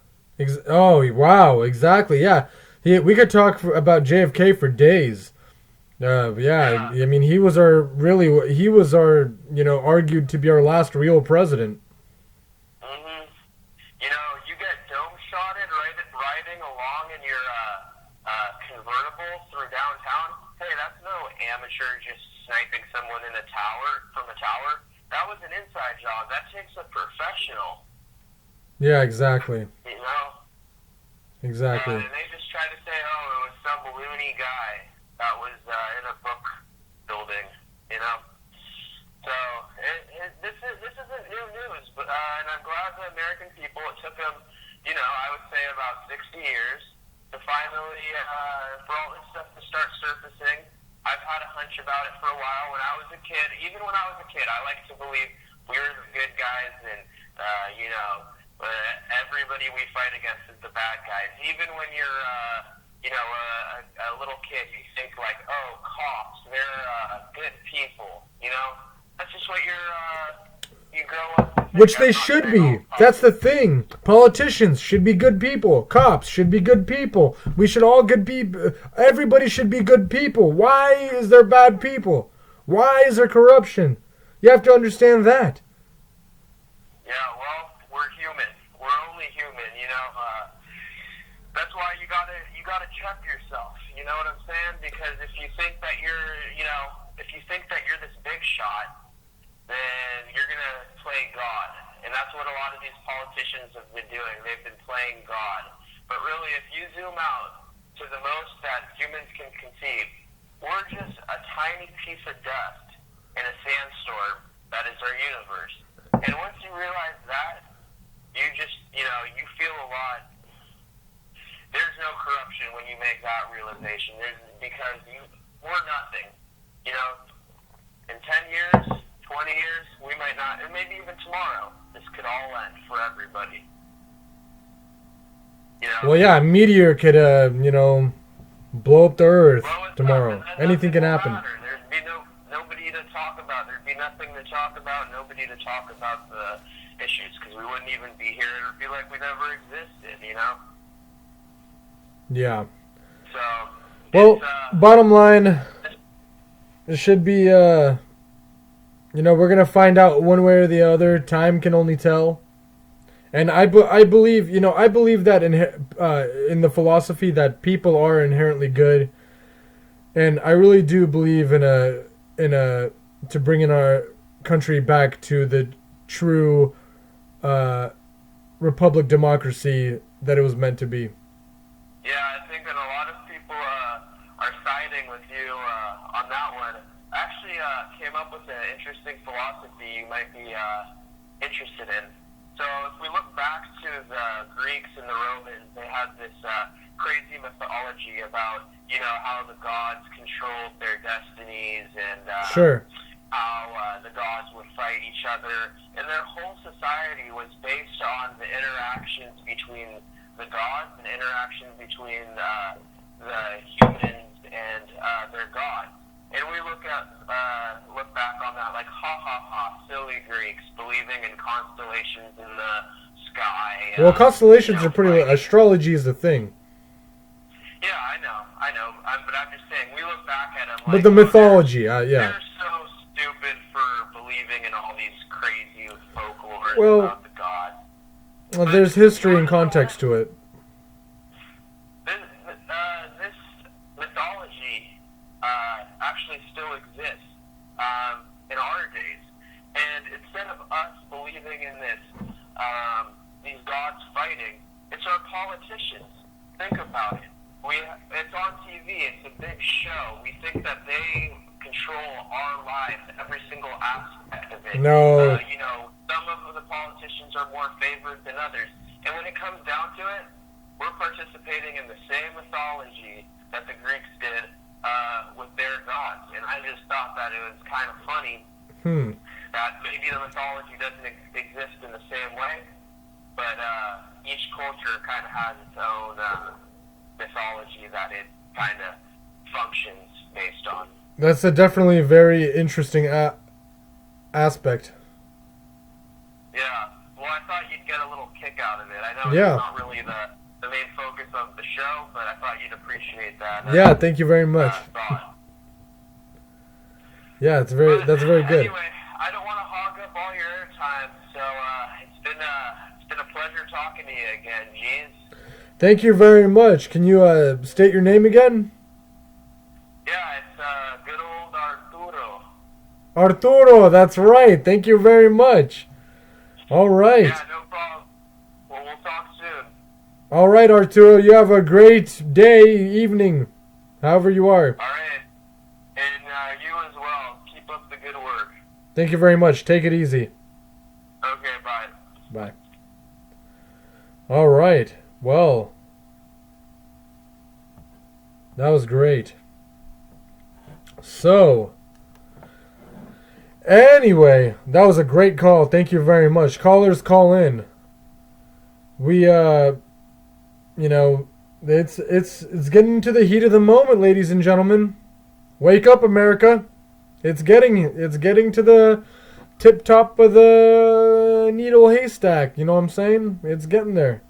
Oh wow, exactly. Yeah, we could talk about JFK for days. Yeah, I mean, he was our argued to be our last real president. Mm-hmm. You get dome-shotted riding along in your convertible through downtown. Hey, that's no amateur just sniping someone from a tower. That was an inside job. That takes a professional. Yeah, exactly. Exactly. And they just try to say, oh, it was some loony guy that was in a book building, So this isn't new news, but and I'm glad the American people. It took them, I would say about 60 years to finally for all this stuff to start surfacing. I've had a hunch about it for a while. When I was a kid, I like to believe we were the good guys, and everybody we fight against is the bad guys. Even when you're a little kid, you think like, oh, cops, they're good people, That's just what you grow up to think. Which they should be. That's the thing. Politicians should be good people. Cops should be good people. We should all good people. Everybody should be good people. Why is there bad people? Why is there corruption? You have to understand that. Yeah, well, we're human. We're only human, you know. That's why you gotta check yourself. You know what I'm saying? Because if you think that you're this big shot, then you're gonna play God, and that's what a lot of these politicians have been doing. They've been playing God. But really, if you zoom out to the most that humans can conceive, we're just a tiny piece of dust in a sandstorm that is our universe. And once you realize that, you just, you feel a lot. There's no corruption when you make that realization. Because we're nothing. You know, in 10 years, 20 years, we might not, and maybe even tomorrow, this could all end for everybody. You know? Well, yeah, a meteor could, blow up the Earth tomorrow. Anything can happen. There'd be nobody to talk about. There'd be nothing to talk about. Nobody to talk about the issues because we wouldn't even be here. It would be like we never existed. You know. Yeah. So. Well, bottom line, it should be. We're gonna find out one way or the other. Time can only tell. And I believe that in the philosophy that people are inherently good, and I really do believe in to bringing our country back to the true republic democracy that it was meant to be. Yeah, I think that a lot of people are siding with you on that one. I actually came up with an interesting philosophy you might be interested in. So if we look back to the Greeks and the Romans, they had this crazy mythology about, how the gods controlled their destinies and Sure. how the gods would fight each other. And their whole society was based on the interactions between the gods and interactions between the humans and their gods. And we look back on that like, ha ha ha, silly Greeks believing in constellations in the sky. Well, constellations are pretty. Astrology is the thing. Yeah, I know. But I'm just saying, we look back at them. But the mythology, yeah. They're so stupid for believing in all these crazy folklore about the gods. Well, there's history and context to it. This mythology actually still exists in our days. And instead of us believing in these gods fighting, it's our politicians. Think about it. It's on TV. It's a big show. We think that they control our lives, every single aspect of it. No. Some of the politicians are more favored than others. And when it comes down to it, we're participating in the same mythology that the Greeks did with their gods. And I just thought that it was kind of funny that maybe the mythology doesn't exist in the same way, but each culture kind of has its own mythology that it kind of functions based on. That's a definitely very interesting aspect. Yeah. Well, I thought you'd get a little kick out of it. I know Yeah. It's not really the main focus of the show, but I thought you'd appreciate that. Yeah, thank you very much. Yeah, that's very good. Anyway, I don't want to hog up all your airtime, so it's been a pleasure talking to you again, Geez. Thank you very much. Can you state your name again? Yeah, it's good old Arturo. Arturo, that's right. Thank you very much. All right. Yeah, no problem. Well, we'll talk soon. All right, Arturo, you have a great day, evening, however you are. All right. And you as well. Keep up the good work. Thank you very much. Take it easy. Okay, bye. Bye. All right. Well, that was great. So, anyway, that was a great call. Thank you very much. Callers, call in. We, it's getting to the heat of the moment, ladies and gentlemen. Wake up, America. It's getting to the tip top of the needle haystack. You know what I'm saying? It's getting there.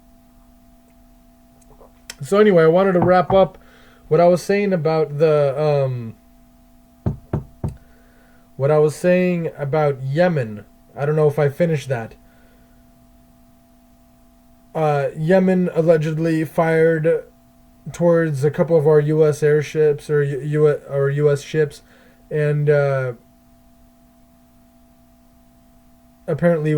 So anyway, I wanted to wrap up what I was saying about the what I was saying about Yemen, I don't know if I finished that. Yemen allegedly fired towards a couple of our U.S. airships or U.S. ships, and apparently,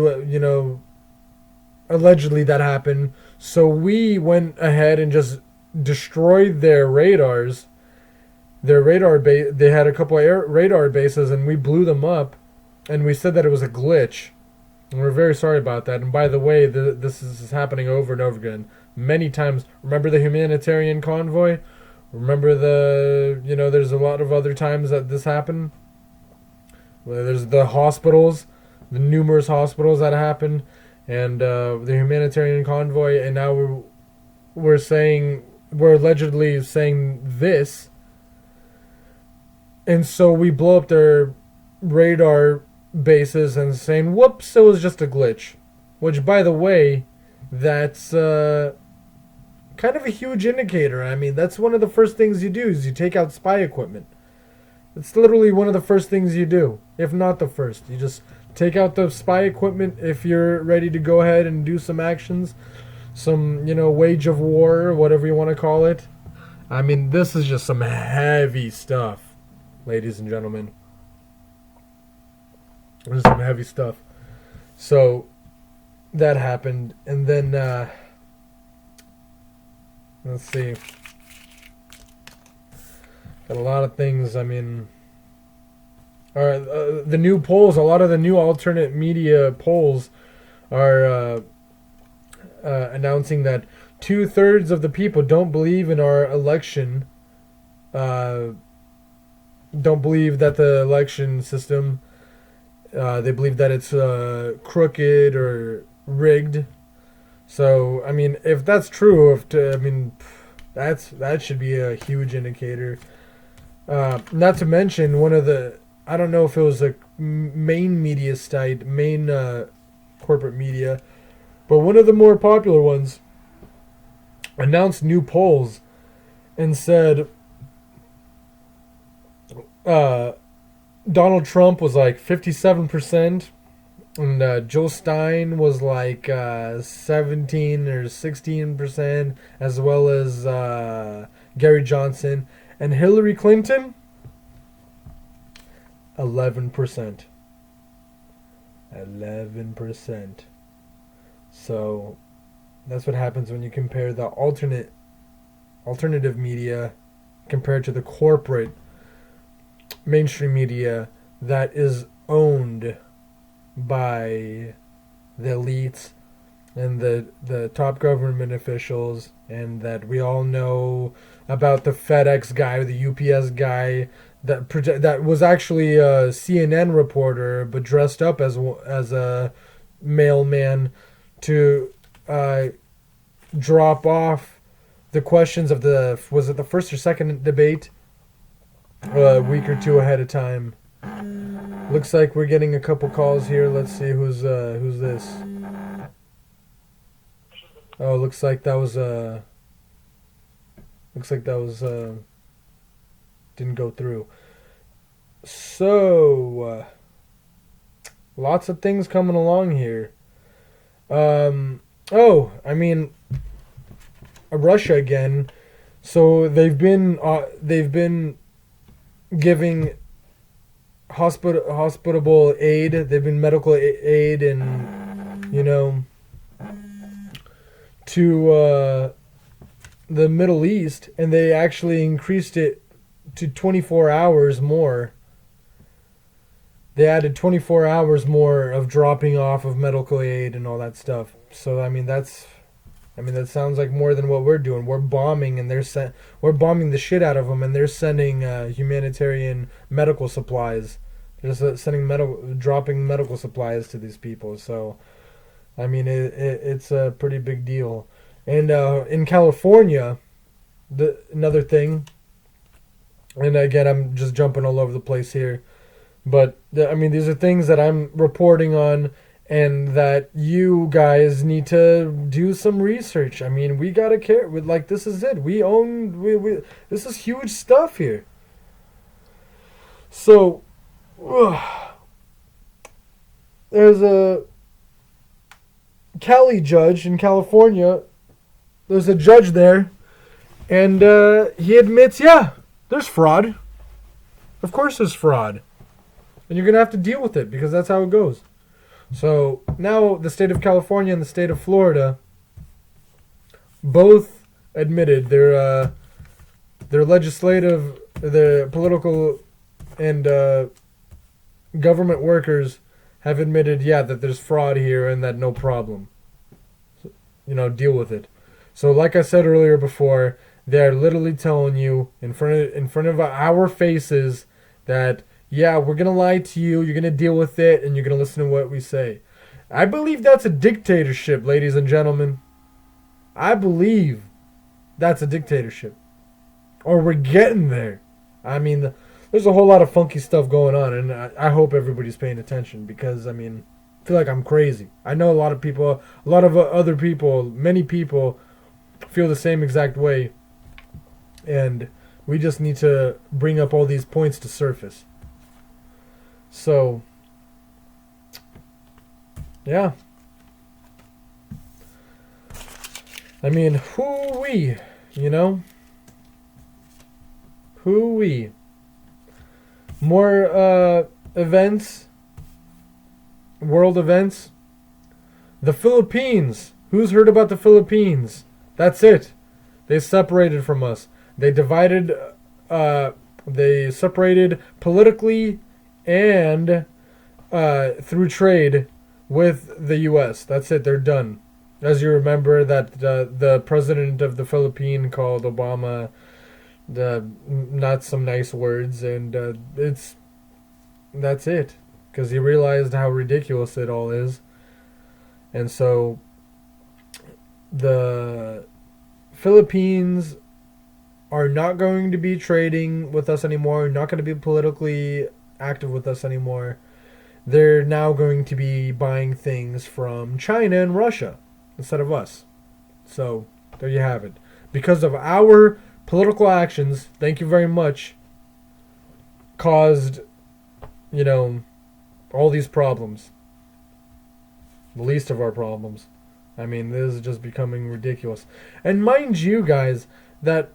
allegedly that happened. So we went ahead and just destroyed their radars. Their radar base. They had a couple of radar bases, and we blew them up. And we said that it was a glitch. And we're very sorry about that. And by the way, this is happening over and over again, many times. Remember the humanitarian convoy? Remember there's a lot of other times that this happened. There's the hospitals, the numerous hospitals that happened, and the humanitarian convoy. And now we're allegedly saying this, and so we blow up their radar bases and saying, "Whoops, it was just a glitch," which, by the way, that's kind of a huge indicator. I mean, that's one of the first things you do is you take out spy equipment. It's literally one of the first things you do, if not the first. You just take out the spy equipment if you're ready to go ahead and do some actions, some, wage of war, or whatever you want to call it. I mean, this is just some heavy stuff, ladies and gentlemen. This is some heavy stuff. So, that happened. And then, let's see. Got a lot of things, I mean... Alright, the new polls, a lot of the new alternate media polls are announcing that 2/3 of the people don't believe in our election, don't believe that the election system, they believe that it's crooked or rigged. So, I mean, if that's true, that should be a huge indicator. Not to mention, one of the... I don't know if it was a main media site, main corporate media, but one of the more popular ones announced new polls and said Donald Trump was like 57%, and Joe Stein was like 17 or 16%, as well as Gary Johnson, and Hillary Clinton 11%. 11%. So that's what happens when you compare the alternative media compared to the corporate mainstream media that is owned by the elites and the top government officials, and that we all know about the FedEx guy, the UPS guy, that was actually a CNN reporter but dressed up as a mailman to drop off the questions of was it the first or second debate a week or two ahead of time. Looks like we're getting a couple calls here. Let's see who's this. Oh, looks like that was didn't go through. So lots of things coming along here. Russia again. So they've been giving hospitable aid. They've been medical aid and to the Middle East, and they actually increased it to 24 hours more. They added 24 hours more of dropping off of medical aid and all that stuff. So that sounds like more than what we're doing. We're bombing, and we're bombing the shit out of them, and they're sending humanitarian medical supplies. They're just dropping medical supplies to these people. So, it's a pretty big deal. And in California, another thing, and again, I'm just jumping all over the place here, but these are things that I'm reporting on, and that you guys need to do some research. We gotta care. This is it. We this is huge stuff here. So, There's a Cali judge in California. There's a judge there, and he admits, yeah, there's fraud. Of course there's fraud. And you're going to have to deal with it because that's how it goes. So now the state of California and the state of Florida both admitted their legislative, their political, and government workers have admitted, yeah, that there's fraud here and that no problem. So, deal with it. So like I said earlier before, they're literally telling you in front of our faces that, yeah, we're going to lie to you, you're going to deal with it, and you're going to listen to what we say. I believe that's a dictatorship, ladies and gentlemen. I believe that's a dictatorship. Or we're getting there. I mean, there's a whole lot of funky stuff going on, and I hope everybody's paying attention because, I mean, I feel like I'm crazy. I know a lot of people, a lot of other people, many people feel the same exact way, and we just need to bring up all these points to surface. So, yeah. I mean, hoo-wee, Hoo-wee. More events, world events. The Philippines. Who's heard about the Philippines? That's it. They separated from us. They separated politically and through trade with the U.S. That's it. They're done. As you remember, that the president of the Philippines called Obama not some nice words, and that's it. Because he realized how ridiculous it all is. And so the Philippines are not going to be trading with us anymore, not going to be politically active with us anymore. They're now going to be buying things from China and Russia instead of us. So there you have it. Because of our political actions, thank you very much, caused, all these problems. The least of our problems. I mean, this is just becoming ridiculous. And mind you guys, that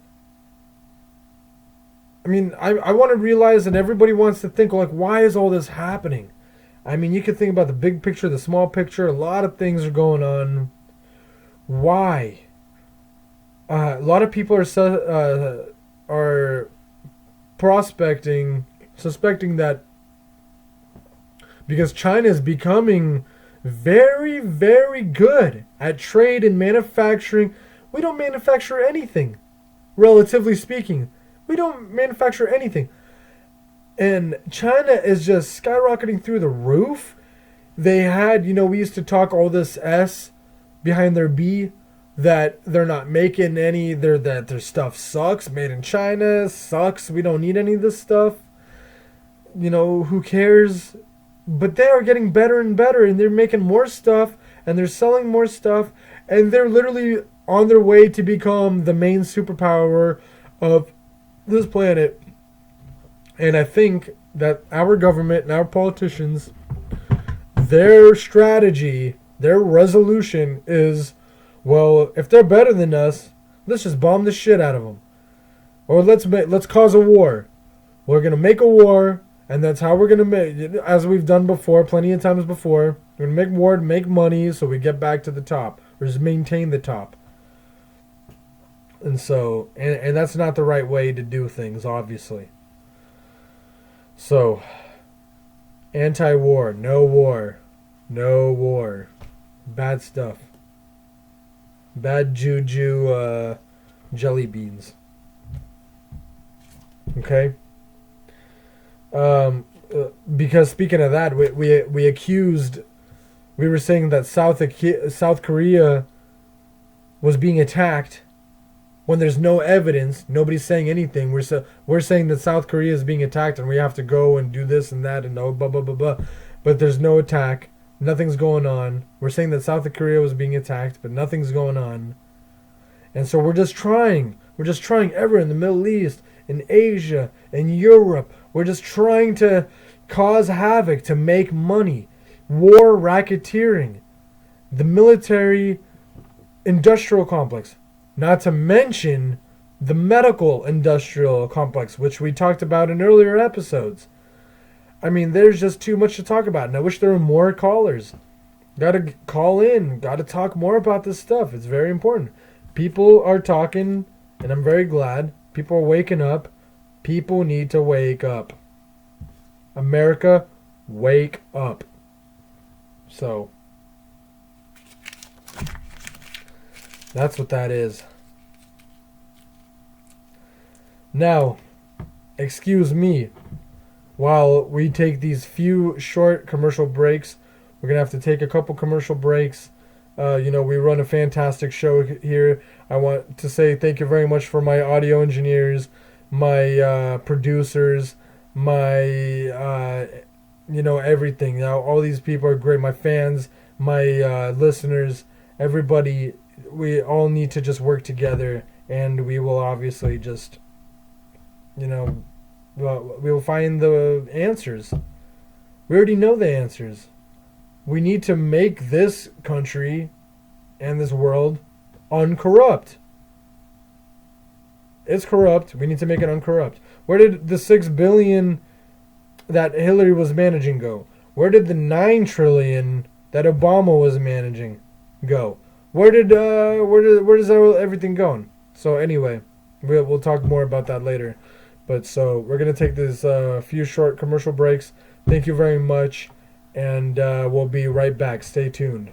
I want to realize, and everybody wants to think, like, why is all this happening? I mean, you can think about the big picture, the small picture. A lot of things are going on. Why? A lot of people are suspecting that because China is becoming very, very good at trade and manufacturing. We don't manufacture anything, relatively speaking. We don't manufacture anything. And China is just skyrocketing through the roof. They had, we used to talk all this S behind their B, that they're not making any, that their stuff sucks. Made in China sucks. We don't need any of this stuff. Who cares? But they are getting better and better, and they're making more stuff, and they're selling more stuff, and they're literally on their way to become the main superpower of this planet. And I think that our government and our politicians, their strategy, their resolution is, well, if they're better than us, let's just bomb the shit out of them. Or let's cause a war. We're going to make a war, and that's how we're going to make, as we've done before, plenty of times before, we're going to make war to make money so we get back to the top. Or just maintain the top. And so, and that's not the right way to do things, obviously. So, anti-war, no war. No war. Bad stuff. Bad juju jelly beans. Okay? Because speaking of that, we were saying that South Korea was being attacked when there's no evidence. Nobody's saying anything. We're saying that South Korea is being attacked and we have to go and do this and that and blah blah blah blah. But there's no attack. Nothing's going on. We're saying that South Korea was being attacked, but nothing's going on. And so we're just trying. We're just trying everywhere in the Middle East, in Asia, in Europe. We're just trying to cause havoc, to make money. War, racketeering, the military industrial complex, not to mention the medical industrial complex, which we talked about in earlier episodes. I mean, there's just too much to talk about, and I wish there were more callers. Gotta call in, gotta talk more about this stuff. It's very important. People are talking, and I'm very glad. People are waking up. People need to wake up. America, wake up. So, that's what that is. Now, excuse me, while we take these few short commercial breaks. We're going to have to take a couple commercial breaks. We run a fantastic show here. I want to say thank you very much for my audio engineers, my producers, my, everything. Now, all these people are great. My fans, my listeners, everybody, we all need to just work together, and we will obviously just, we will find the answers. We already know the answers. We need to make this country and this world uncorrupt. It's corrupt. We need to make it uncorrupt. Where did the $6 billion that Hillary was managing go? Where did the $9 trillion that Obama was managing go? Where does everything going? So anyway, we'll talk more about that later. But so we're gonna take this few short commercial breaks. Thank you very much. And we'll be right back. Stay tuned.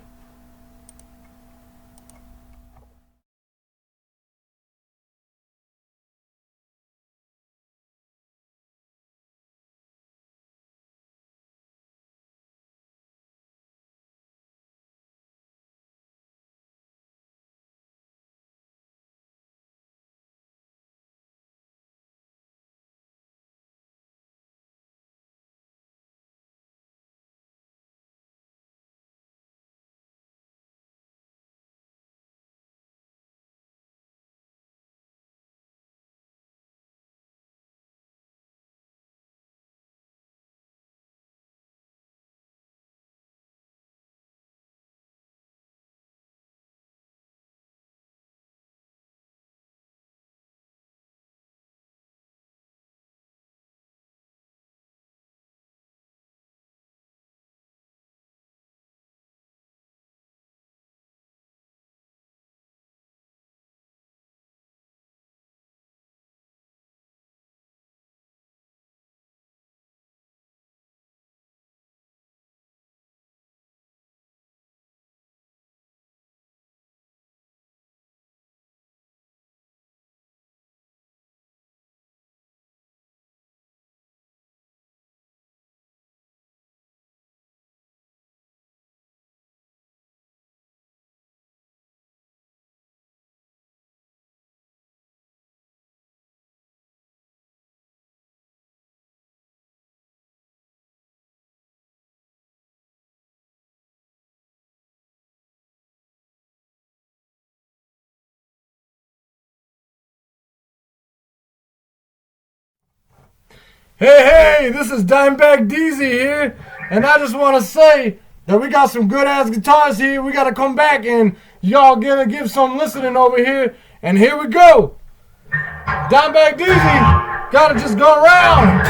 Hey, this is Dimebag Deezy here, and I just want to say that we got some good ass guitars here. We gotta come back and y'all gonna give some listening over here, and here we go. Dimebag Deezy, gotta just go around.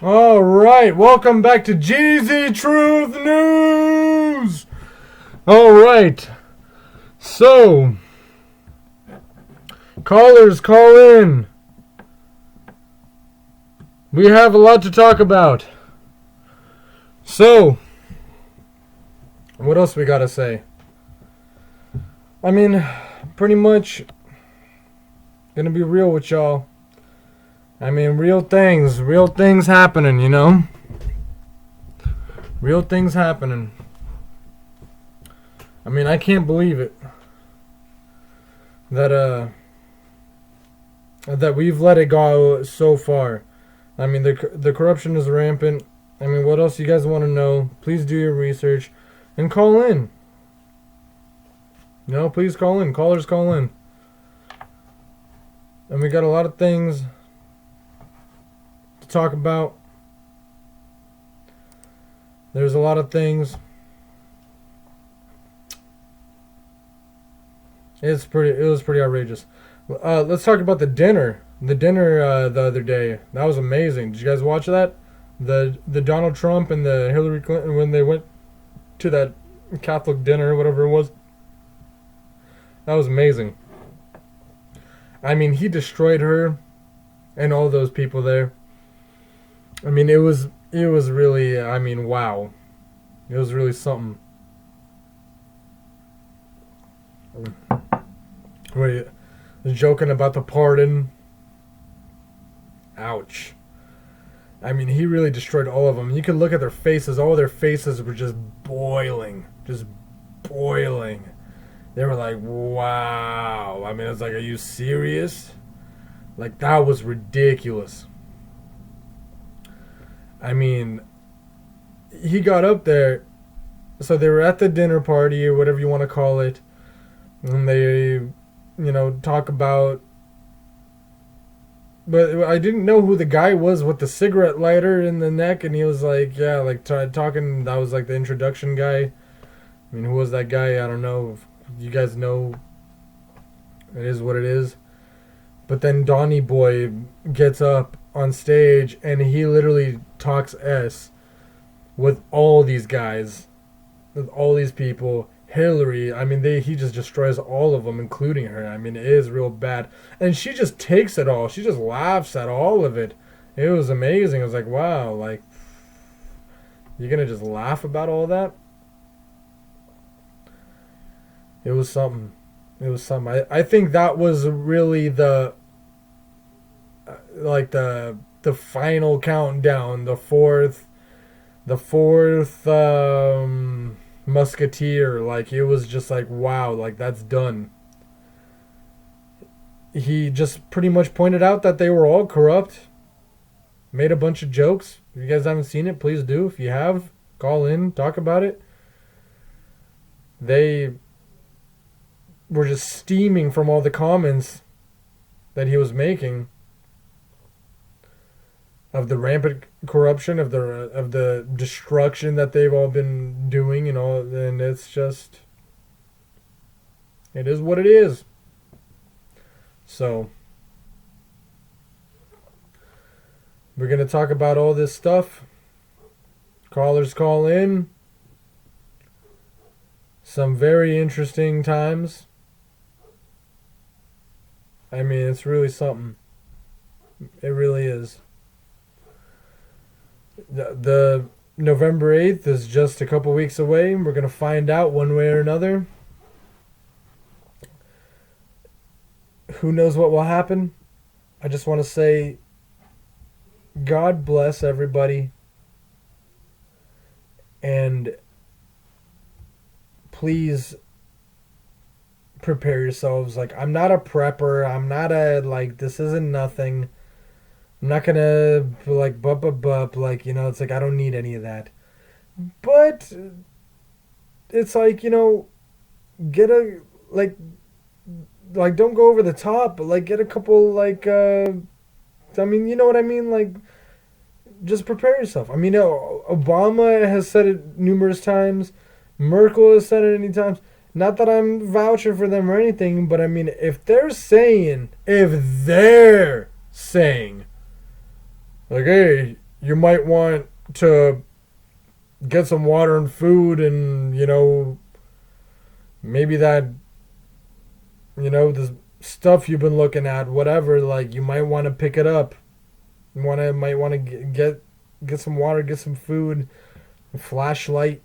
All right, welcome back to Geezy Truth News. All right, so callers, call in. We have a lot to talk about. So, what else we gotta say? I mean, pretty much gonna be real with y'all. I mean, real things happening, you know? Real things happening. I mean, I can't believe it. That we've let it go so far. I mean, the corruption is rampant. I mean, what else you guys want to know? Please do your research and call in. No, please call in. Callers, call in. And we got a lot of things to talk about. There's a lot of things. It was pretty outrageous. Let's talk about the dinner. The dinner the other day. That was amazing. Did you guys watch that? The Donald Trump and the Hillary Clinton, when they went to that Catholic dinner, whatever it was. That was amazing. I mean, he destroyed her and all those people there. I mean, it was really, I mean, wow. It was really something. Wait, joking about the pardon. Ouch. I mean, he really destroyed all of them. You could look at their faces. All their faces were just boiling. Just boiling. They were like, wow. I mean, it's like, are you serious? Like, that was ridiculous. I mean, he got up there. So they were at the dinner party or whatever you want to call it. And they, talk about. But I didn't know who the guy was with the cigarette lighter in the neck. And he was like, yeah, like talking. That was like the introduction guy. I mean, who was that guy? I don't know. You guys know. It is what it is. But then Donnie Boy gets up on stage and he literally talks S with all these guys, with all these people. Hillary, I mean, he just destroys all of them, including her. I mean, it is real bad. And she just takes it all. She just laughs at all of it. It was amazing. I was like, wow, like, you're going to just laugh about all that? It was something. It was something. I think that was really the final countdown, the fourth Musketeer. Like, it was just like, wow, like, that's done. He just pretty much pointed out that they were all corrupt, made a bunch of jokes. If you guys haven't seen it, please do. If you have, call in, talk about it. They were just steaming from all the comments that he was making of the rampant corruption, of the destruction that they've all been doing, and it's just, it is what it is. So we're gonna talk about all this stuff. Callers, call in. Some very interesting times. I mean, it's really something. It really is. The November 8th is just a couple weeks away. We're going to find out one way or another. Who knows what will happen? I just want to say, God bless everybody. And please prepare yourselves. Like, I'm not a prepper. I'm not this isn't nothing. I'm not gonna like bup. Like, it's like I don't need any of that. But it's like, get a don't go over the top, but like get a couple I mean, you know what I mean? Like, just prepare yourself. I mean, Obama has said it numerous times. Merkel has said it many times. Not that I'm vouching for them or anything, but I mean, if they're saying, like, hey, you might want to get some water and food, and maybe that the stuff you've been looking at, whatever, like you might want to pick it up. Might want to get some water, get some food, a flashlight.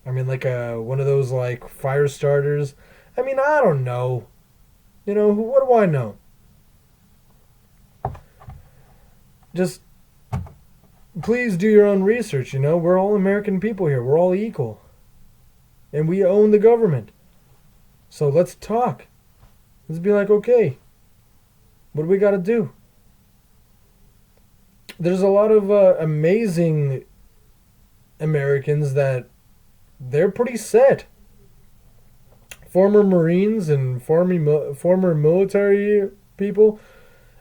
I mean, like one of those like fire starters. I mean, I don't know. What do I know? Just please do your own research. We're all American people here. We're all equal, and we own the government. So let's talk. Let's be like, okay, what do we got to do? There's a lot of amazing Americans that they're pretty set. Former Marines and former military people.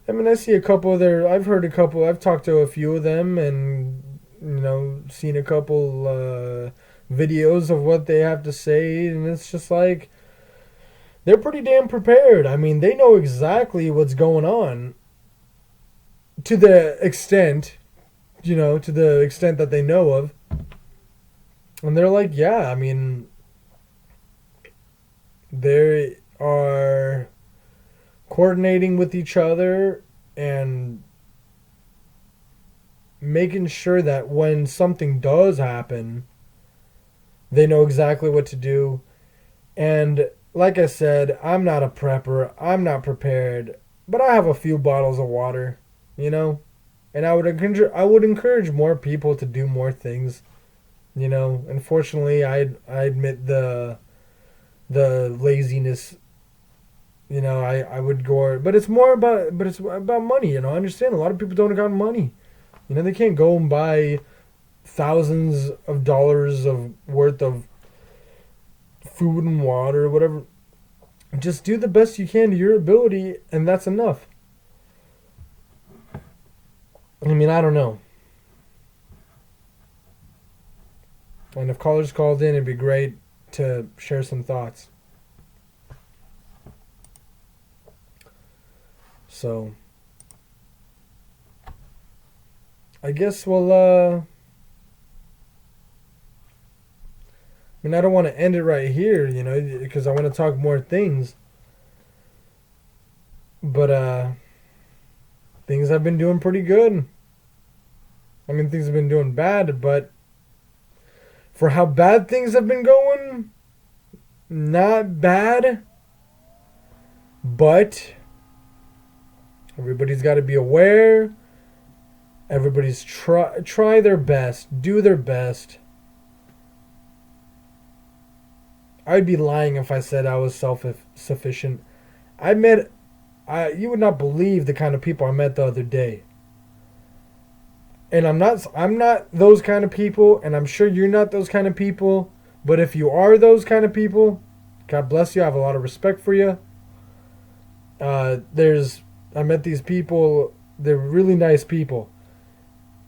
I mean, I see a couple of I've heard a couple. I've talked to a few of them, and seen a couple videos of what they have to say, and it's just like they're pretty damn prepared. I mean, they know exactly what's going on. To the extent that they know of. And they're like, yeah, I mean, they are coordinating with each other and making sure that when something does happen, they know exactly what to do. And like I said, I'm not a prepper. I'm not prepared. But I have a few bottles of water. And I would encourage more people to do more things. Unfortunately, I admit the laziness. I would go, but it's about money. I understand a lot of people don't got money. They can't go and buy thousands of dollars of worth of food and water or whatever. Just do the best you can to your ability, and that's enough. I mean, I don't know. And if callers called in, it'd be great to share some thoughts. So, I guess I mean, I don't want to end it right here, because I want to talk more things. But, things have been doing pretty good. I mean, things have been doing bad, but for how bad things have been going, not bad. But everybody's got to be aware. Everybody's try their best, do their best. I'd be lying if I said I was self-sufficient. You would not believe the kind of people I met the other day. And I'm not those kind of people, and I'm sure you're not those kind of people. But if you are those kind of people, God bless you. I have a lot of respect for you. I met these people. They're really nice people.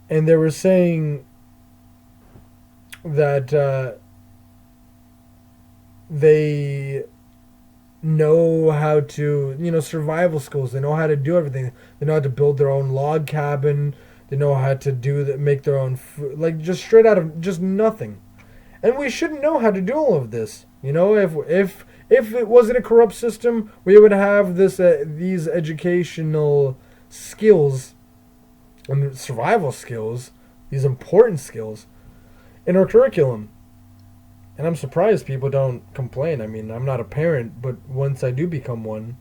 And they were saying that they know how to, survival skills. They know how to do everything. They know how to build their own log cabin. They know how to make their own food, like just straight out of just nothing. And we shouldn't know how to do all of this. If it wasn't a corrupt system, we would have these educational skills and survival skills, these important skills, in our curriculum. And I'm surprised people don't complain. I mean, I'm not a parent, but once I do become one,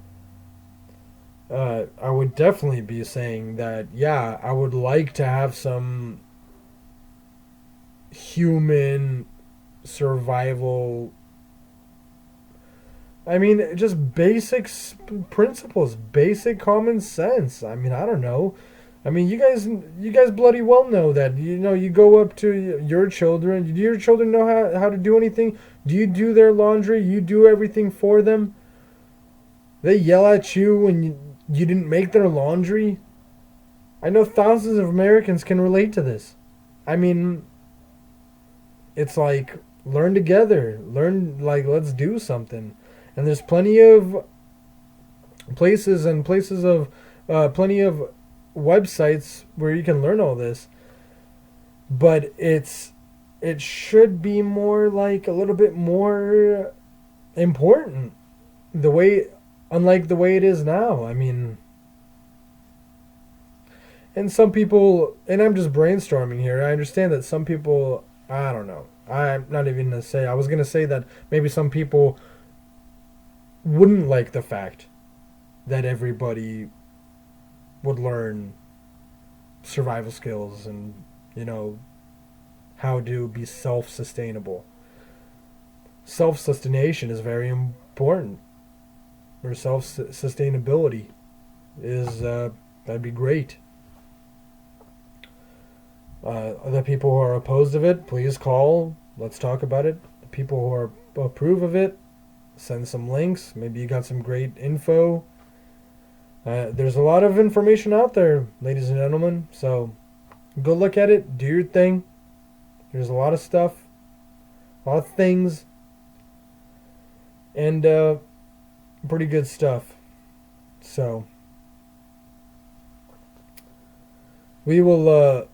I would definitely be saying that, yeah, I would like to have some human survival. I mean, just basic principles, basic common sense. I mean, I don't know. I mean, you guys bloody well know that. You go up to your children. Do your children know how to do anything? Do you do their laundry? You do everything for them? They yell at you when you didn't make their laundry? I know thousands of Americans can relate to this. I mean, it's like, learn together. Let's do something. And there's plenty of places of plenty of websites where you can learn all this, but it should be more like a little bit more important the way unlike the way it is now. I mean, and some people, and I'm just brainstorming here. I understand that some people, I don't know. I'm not even going to say. I was going to say that maybe some people wouldn't like the fact that everybody would learn survival skills and, you know, how to be self-sustainable. Self-sustaination is very important. Or self-sustainability is, that'd be great. The people who are opposed of it, please call. Let's talk about it. The people who are approve of it, send some links. Maybe you got some great info. There's a lot of information out there, ladies and gentlemen. So go look at it. Do your thing. There's a lot of stuff. A lot of things. And pretty good stuff. So we will...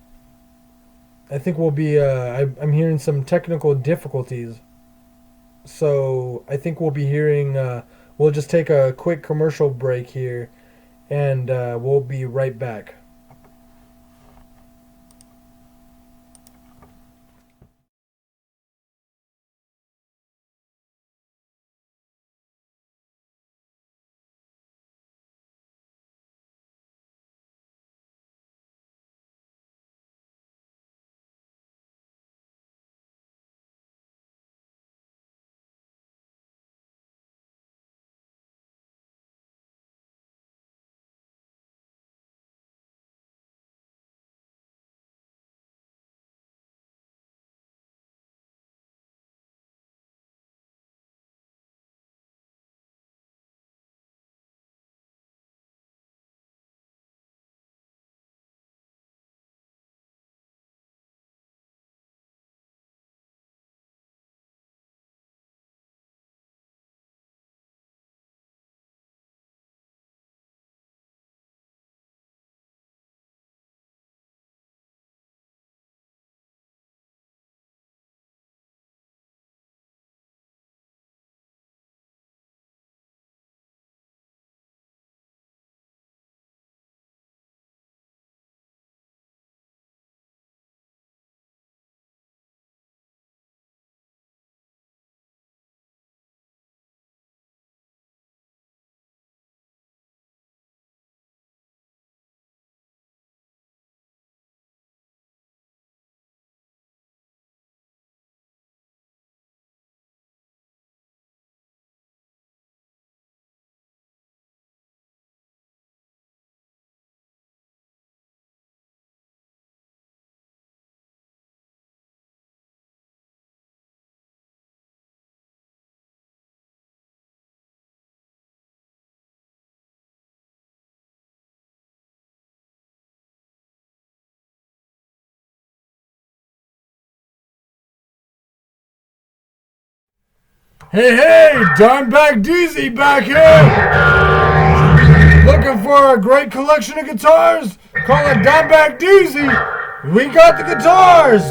I think we'll be... I'm hearing some technical difficulties. So I think we'll be hearing... we'll just take a quick commercial break here. And we'll be right back. Hey, Dimebag Geezy back here! Looking for a great collection of guitars? Call it Dimebag Geezy! We got the guitars!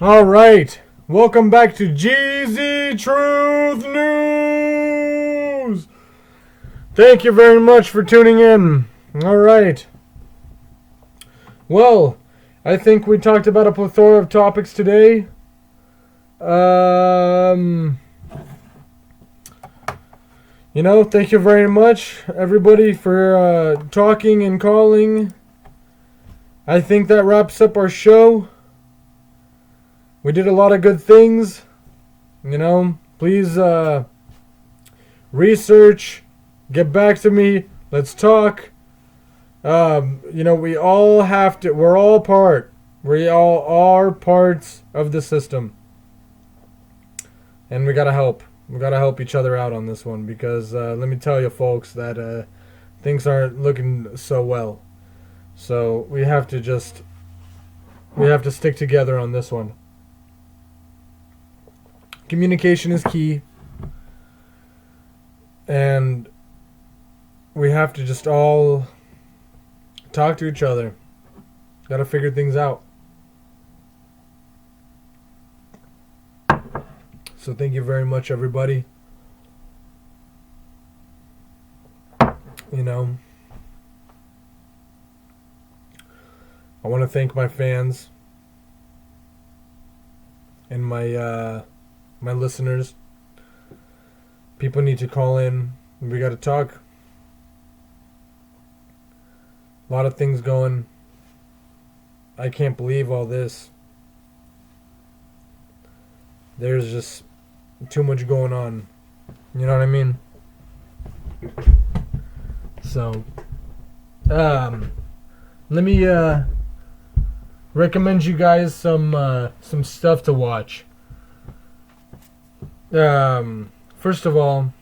All right. Welcome back to Geezy Truth News. Thank you very much for tuning in. All right. Well, I think we talked about a plethora of topics today. Thank you very much, everybody, for talking and calling. I think that wraps up our show. We did a lot of good things. Please research, get back to me, let's talk. We all have to, we all are parts of the system. And we gotta help. We gotta help each other out on this one because let me tell you, folks, that things aren't looking so well. So we have to stick together on this one. Communication is key. And we have to just all talk to each other. Gotta figure things out. So thank you very much, everybody. I want to thank my fans and my listeners. People need to call in. We got to talk. A lot of things going. I can't believe all this. There's just too much going on. You know what I mean? So, let me recommend you guys some stuff to watch. First of all,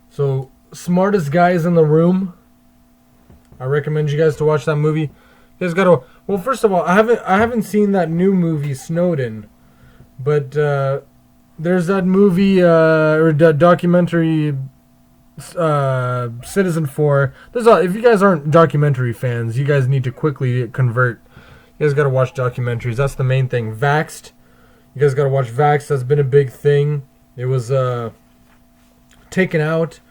so Smartest Guys in the Room. I recommend you guys to watch that movie. You guys gotta. Well, first of all, I haven't seen that new movie Snowden, but there's that movie or documentary Citizen 4. If you guys aren't documentary fans, you guys need to quickly convert. You guys gotta watch documentaries. That's the main thing. Vaxxed. You guys gotta watch Vaxxed. That's been a big thing. It was taken out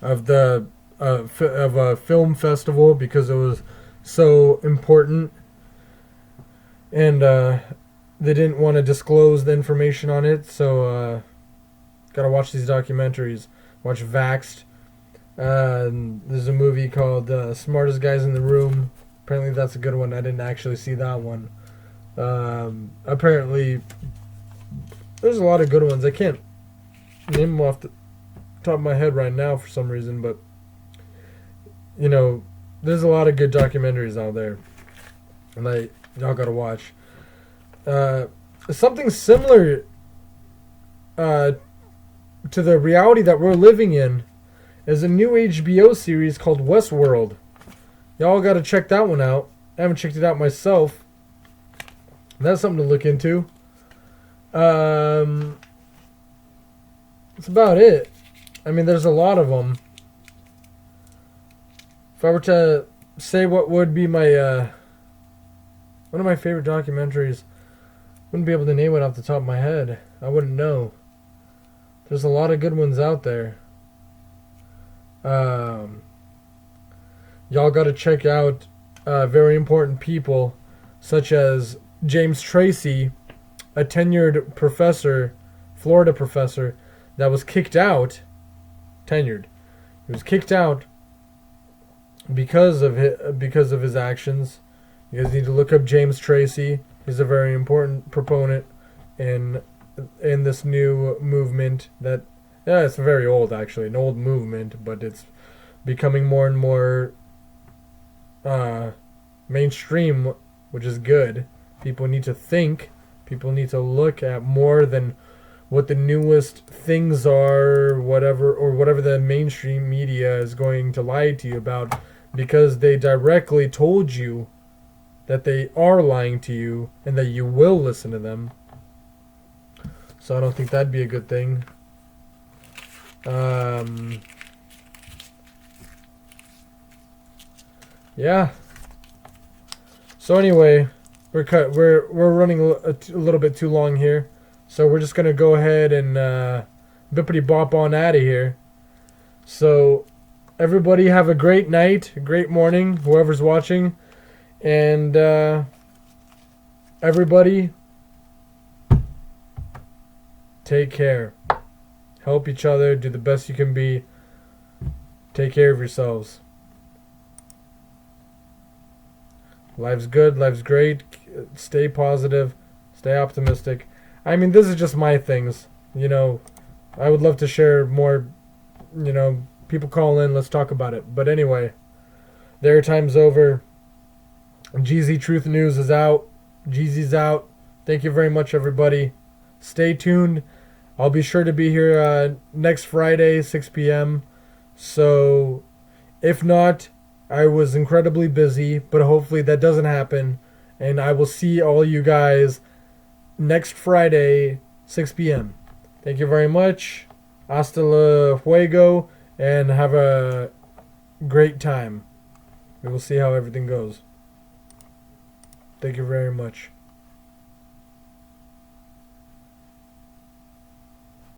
of the of a film festival because it was so important, and they didn't want to disclose the information on it. So gotta watch these documentaries. Watch Vaxxed. There's a movie called Smartest Guys in the Room. Apparently that's a good one. I didn't actually see that one. Apparently there's a lot of good ones. I can't name them off the top of my head right now for some reason, but there's a lot of good documentaries out there, and y'all gotta watch. Something similar to the reality that we're living in is a new HBO series called Westworld. Y'all gotta check that one out. I haven't checked it out myself. That's something to look into. That's about it. I mean, there's a lot of them. If I were to say what would be my one of my favorite documentaries, wouldn't be able to name it off the top of my head. I wouldn't know. There's a lot of good ones out there. Y'all got to check out very important people such as James Tracy, a tenured professor, Florida professor, that was kicked out. Tenured. He was kicked out because of his actions. You guys need to look up James Tracy. He's a very important proponent in this new movement that, it's very old actually, an old movement, but it's becoming more and more mainstream, which is good. People need to think. People need to look at more than what the newest things are, whatever the mainstream media is going to lie to you about, because they directly told you that they are lying to you and that you will listen to them. So I don't think that'd be a good thing. Yeah. So anyway, We're running a little bit too long here, so we're just gonna go ahead and bippity bop on out of here. So everybody have a great night, a great morning, whoever's watching, and everybody take care. Help each other. Do the best you can be. Take care of yourselves. Life's good. Life's great. Stay positive. Stay optimistic. I mean, this is just my things. You know, I would love to share more. You know, people call in. Let's talk about it. But anyway, their time's over. Geezy Truth News is out. Geezy's out. Thank you very much, everybody. Stay tuned. I'll be sure to be here next Friday, 6 p.m. So, if not, I was incredibly busy, but hopefully that doesn't happen. And I will see all you guys next Friday, 6 p.m. Thank you very much. Hasta luego, and have a great time. We will see how everything goes. Thank you very much.